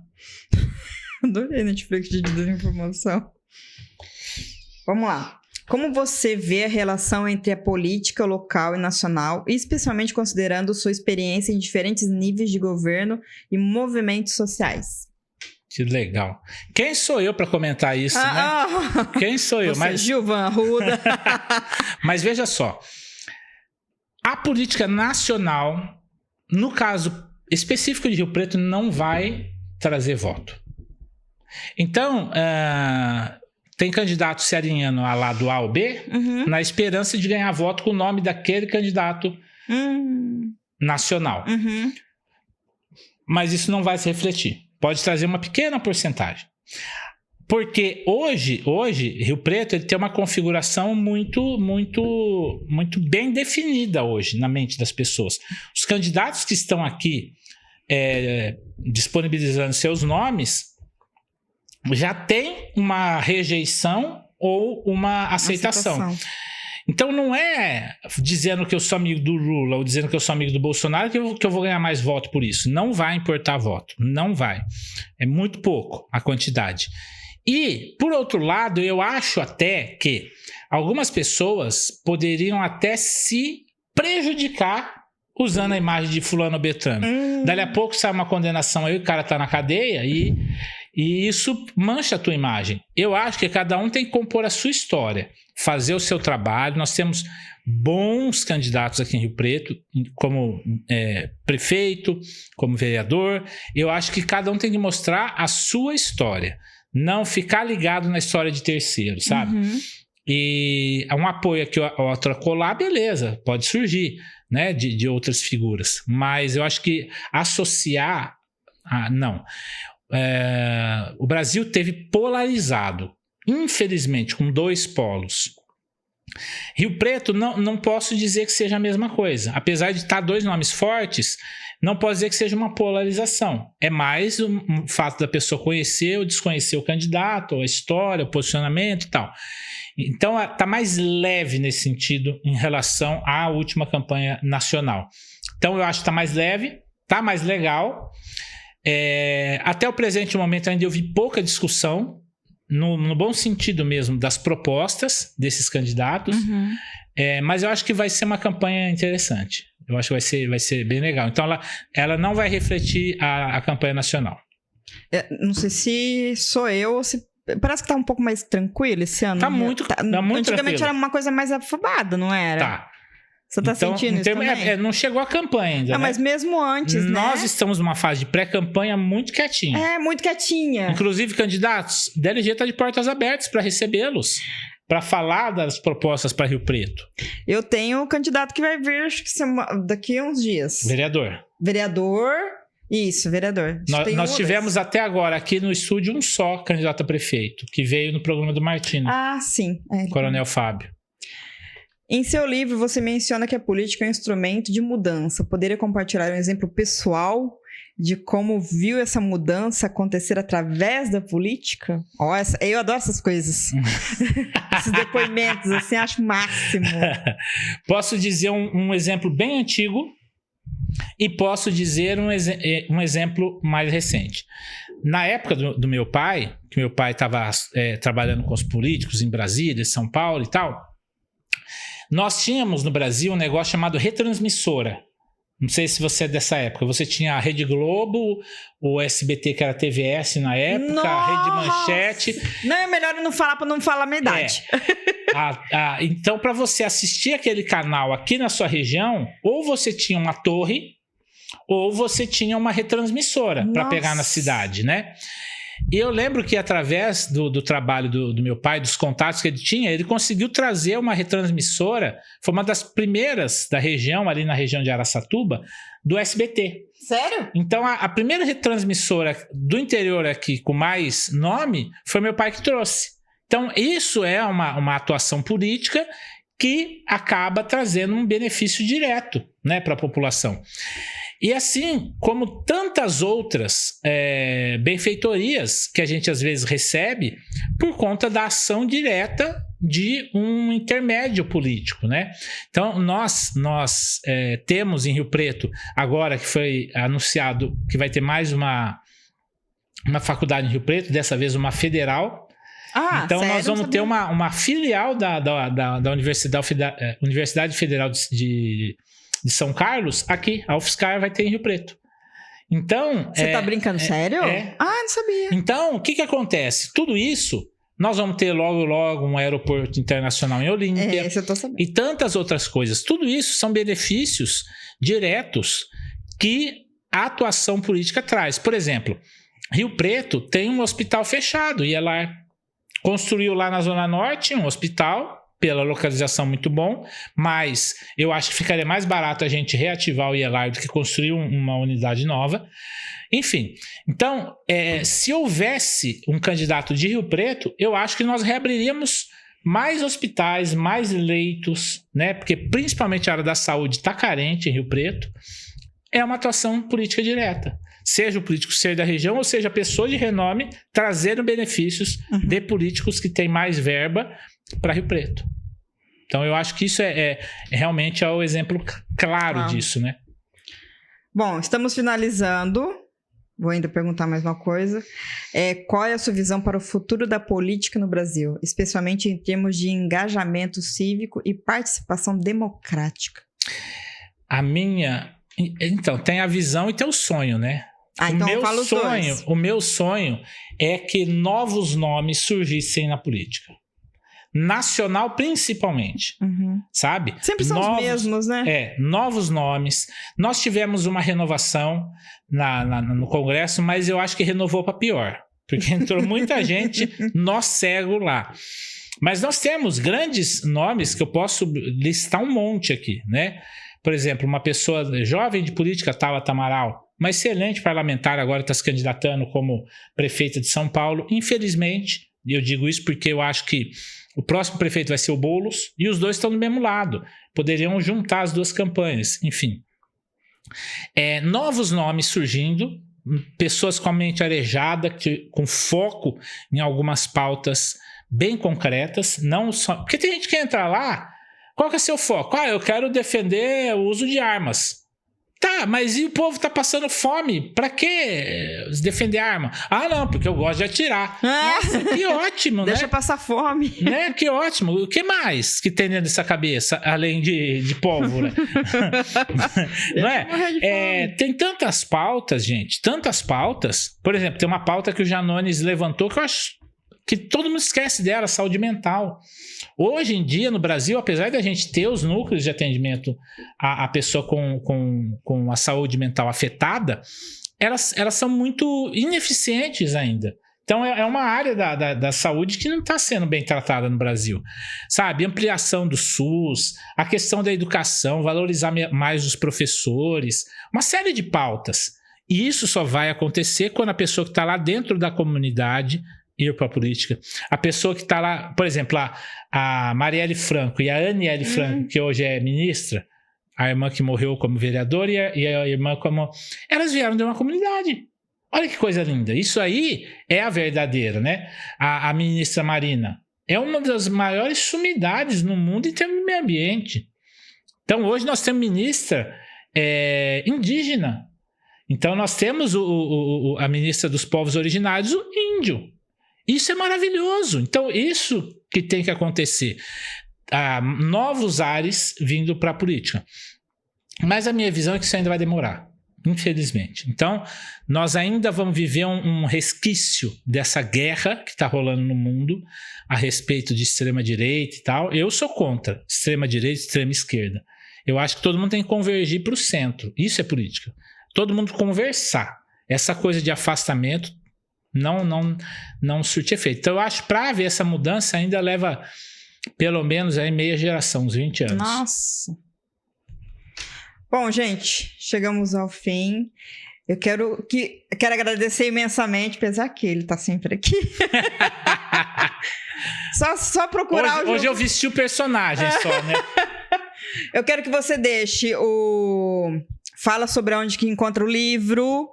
Adorei Netflix de desinformação. Vamos lá. Como você vê a relação entre a política local e nacional, especialmente considerando sua experiência em diferentes níveis de governo e movimentos sociais? Que legal. Quem sou eu para comentar isso, né? Quem sou eu? Mas Gilvan Arruda. Mas veja só. A política nacional, no caso específico de Rio Preto, não vai trazer voto. Então, tem candidato se alinhando a lado A ou B, na esperança de ganhar voto com o nome daquele candidato nacional. Mas isso não vai se refletir. Pode trazer uma pequena porcentagem. Porque hoje Rio Preto ele tem uma configuração muito bem definida hoje na mente das pessoas. Os candidatos que estão aqui disponibilizando seus nomes já tem uma rejeição ou uma aceitação. Então não é dizendo que eu sou amigo do Lula ou dizendo que eu sou amigo do Bolsonaro que eu vou ganhar mais voto por isso. Não vai importar voto. Não vai. É muito pouco a quantidade. E, por outro lado, eu acho até que algumas pessoas poderiam até se prejudicar usando a imagem de fulano ou Beltrano. Dali a pouco sai uma condenação aí, o cara tá na cadeia e isso mancha a tua imagem. Eu acho que cada um tem que compor a sua história, fazer o seu trabalho. Nós temos bons candidatos aqui em Rio Preto, como prefeito, como vereador. Eu acho que cada um tem que mostrar a sua história, não ficar ligado na história de terceiro, sabe? E um apoio aqui ou outro colar, beleza, pode surgir, né, de outras figuras. Mas eu acho que associar... não. O Brasil teve polarizado, infelizmente, com dois polos. Rio Preto, não posso dizer que seja a mesma coisa. Apesar de estar dois nomes fortes, não posso dizer que seja uma polarização. É mais um fato da pessoa conhecer ou desconhecer o candidato, a história, o posicionamento e tal. Então, está mais leve nesse sentido em relação à última campanha nacional. Então, eu acho que está mais leve, está mais legal. Até o presente momento ainda eu vi pouca discussão, no bom sentido mesmo, das propostas desses candidatos. Mas eu acho que vai ser uma campanha interessante. Eu acho que vai ser bem legal. Então, ela não vai refletir a campanha nacional. Não sei se sou eu ou se... Parece que tá um pouco mais tranquilo esse ano. Tá muito Antigamente tranquilo. era uma coisa mais afobada, não era? Tá. Você tá sentindo isso também? Não chegou a campanha ainda, né? Mas mesmo antes, Nós estamos numa fase de pré-campanha muito quietinha. Muito quietinha. Inclusive, candidatos, DLG está de portas abertas para recebê-los, para falar das propostas para Rio Preto. Eu tenho um candidato que vai vir, acho que daqui a uns dias. Vereador. Isso, vereador. Nós tivemos até agora aqui no estúdio um só candidato a prefeito, que veio no programa do Martino. Sim. Coronel Fábio. Em seu livro, você menciona que a política é um instrumento de mudança. Poderia compartilhar um exemplo pessoal de como viu essa mudança acontecer através da política? Eu adoro essas coisas. Esses depoimentos, assim, acho o máximo. Posso dizer um exemplo bem antigo e posso dizer um exemplo mais recente. Na época do meu pai, que meu pai estava trabalhando com os políticos em Brasília, São Paulo e tal, nós tínhamos no Brasil um negócio chamado retransmissora. Não sei se você é dessa época. Você tinha a Rede Globo, o SBT, que era TVS na época, a Rede Manchete. Não, é melhor eu não falar para não falar a minha idade. Então, para você assistir aquele canal aqui na sua região, ou você tinha uma torre, ou você tinha uma retransmissora para pegar na cidade, né? E eu lembro que através do trabalho do meu pai, dos contatos que ele tinha, ele conseguiu trazer uma retransmissora, foi uma das primeiras da região, ali na região de Araçatuba, do SBT. Sério? Então, a primeira retransmissora do interior aqui com mais nome foi meu pai que trouxe. Então, isso é uma atuação política que acaba trazendo um benefício direto, né, para a população. E assim como tantas outras benfeitorias que a gente às vezes recebe por conta da ação direta de um intermédio político, né? Então nós temos em Rio Preto, agora que foi anunciado que vai ter mais uma faculdade em Rio Preto, dessa vez uma federal. Então, sério? nós vamos ter uma filial da Universidade Federal de São Carlos aqui. A UFSCar vai ter em Rio Preto. Então... Você tá brincando sério? Não sabia. Então, o que acontece? Tudo isso, nós vamos ter logo um aeroporto internacional em Olímpia. Isso eu tô sabendo. E tantas outras coisas. Tudo isso são benefícios diretos que a atuação política traz. Por exemplo, Rio Preto tem um hospital fechado. E ela construiu lá na Zona Norte um hospital, pela localização muito bom, mas eu acho que ficaria mais barato a gente reativar o IELAR do que construir uma unidade nova. Enfim, então, se houvesse um candidato de Rio Preto, eu acho que nós reabriríamos mais hospitais, mais leitos, né? Porque principalmente a área da saúde está carente em Rio Preto. É uma atuação política direta. Seja o político ser da região, ou seja a pessoa de renome trazendo benefícios de políticos que têm mais verba para Rio Preto. Então, eu acho que isso realmente é o exemplo claro disso, né? Bom, estamos finalizando. Vou ainda perguntar mais uma coisa. Qual é a sua visão para o futuro da política no Brasil, especialmente em termos de engajamento cívico e participação democrática? Então, tem a visão e tem o sonho, né? Então fala os dois. O meu sonho é que novos nomes surgissem na política. Nacional, principalmente. Sabe? Sempre são os mesmos, né? Novos nomes. Nós tivemos uma renovação no Congresso, mas eu acho que renovou para pior. Porque entrou muita gente nó cego lá. Mas nós temos grandes nomes que eu posso listar um monte aqui, né? Por exemplo, uma pessoa jovem de política, Tabata Amaral, uma excelente parlamentar, agora está se candidatando como prefeita de São Paulo. Infelizmente, e eu digo isso porque eu acho que o próximo prefeito vai ser o Boulos e os dois estão do mesmo lado. Poderiam juntar as duas campanhas. Enfim. Novos nomes surgindo, pessoas com a mente arejada, com foco em algumas pautas bem concretas. Não só... Porque tem gente que entra lá, qual que é seu foco? Eu quero defender o uso de armas. Tá, mas e o povo tá passando fome? Pra que defender arma? Não, porque eu gosto de atirar. Nossa, que ótimo, Deixa passar fome. Né? Que ótimo. O que mais que tem dentro dessa cabeça, além de pólvora? Não é? Tem tantas pautas, gente. Tantas pautas. Por exemplo, tem uma pauta que o Janones levantou que eu acho que todo mundo esquece dela, saúde mental. Hoje em dia, no Brasil, apesar da gente ter os núcleos de atendimento à pessoa com a saúde mental afetada, elas são muito ineficientes ainda. Então, é uma área da saúde que não está sendo bem tratada no Brasil. Sabe? Ampliação do SUS, a questão da educação, valorizar mais os professores, uma série de pautas. E isso só vai acontecer quando a pessoa que está lá dentro da comunidade ir para a política. A pessoa que está lá, por exemplo, a Marielle Franco e a Aniele Franco, que hoje é ministra, a irmã que morreu como vereadora e a irmã como... Elas vieram de uma comunidade. Olha que coisa linda. Isso aí é a verdadeira, né? A ministra Marina é uma das maiores sumidades no mundo em termos de meio ambiente. Então, hoje nós temos ministra indígena. Então, nós temos a ministra dos povos originários, o índio. Isso é maravilhoso. Então, isso que tem que acontecer. Novos ares vindo para a política. Mas a minha visão é que isso ainda vai demorar, infelizmente. Então, nós ainda vamos viver um resquício dessa guerra que está rolando no mundo a respeito de extrema-direita e tal. Eu sou contra extrema-direita e extrema-esquerda. Eu acho que todo mundo tem que convergir para o centro. Isso é política. Todo mundo conversar. Essa coisa de afastamento não surte efeito. Então, eu acho que para haver essa mudança ainda leva pelo menos aí meia geração, uns 20 anos. Nossa. Bom, gente, chegamos ao fim. Eu quero agradecer imensamente, apesar que ele tá sempre aqui. só procurar hoje eu vesti o personagem só, né? Eu quero que você deixe fala sobre onde que encontra o livro.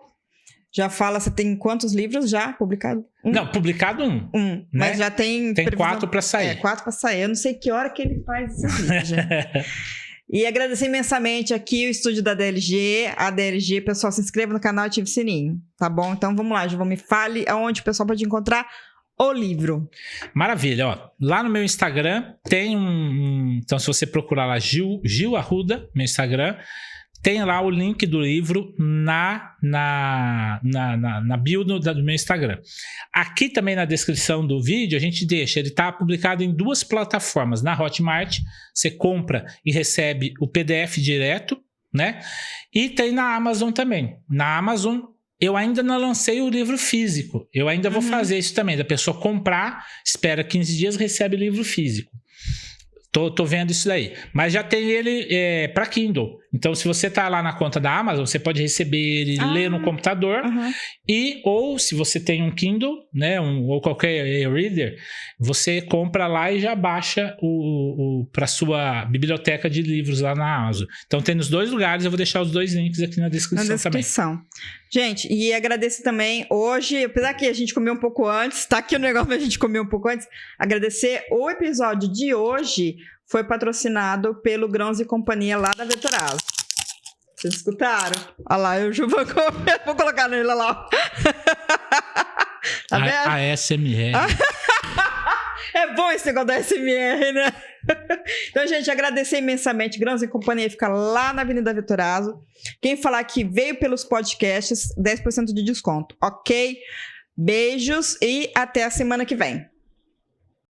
Já fala, você tem quantos livros já publicados? Não, publicado um. Né? Mas já tem... Tem 4 para sair. 4 para sair. Eu não sei que hora que ele faz esses livros, gente. E agradecer imensamente aqui o estúdio da DLG. A DLG, pessoal, se inscreva no canal e ative o sininho, tá bom? Então vamos lá, Giovanni, me fale aonde o pessoal pode encontrar o livro? Maravilha, ó. Lá no meu Instagram tem então, se você procurar lá Gil Arruda, meu Instagram, tem lá o link do livro na bio do meu Instagram. Aqui também na descrição do vídeo a gente deixa, ele está publicado em 2 plataformas. Na Hotmart, você compra e recebe o PDF direto, né? E tem na Amazon também. Na Amazon, eu ainda não lancei o livro físico. Eu ainda vou fazer isso também, da pessoa comprar, espera 15 dias, recebe o livro físico. Tô vendo isso daí. Mas já tem ele para Kindle. Então, se você tá lá na conta da Amazon, você pode receber ele, ler no computador. Ou se você tem um Kindle, né, ou qualquer e-reader, você compra lá e já baixa para sua biblioteca de livros lá na Amazon. Então, tem nos 2 lugares. Eu vou deixar os 2 links aqui na descrição também. Gente, e agradecer também hoje, apesar que a gente comeu um pouco antes, tá aqui o negócio da gente comer um pouco antes, agradecer o episódio de hoje foi patrocinado pelo Grãos e Companhia lá da Vetorazo. Vocês escutaram? Olha lá, eu vou colocar nele lá. Tá vendo? A SMR. É bom esse negócio da SMR, né? Então, gente, agradecer imensamente. Grãos e Companhia fica lá na Avenida Vetorazo. Quem falar que veio pelos podcasts, 10% de desconto, ok? Beijos e até a semana que vem.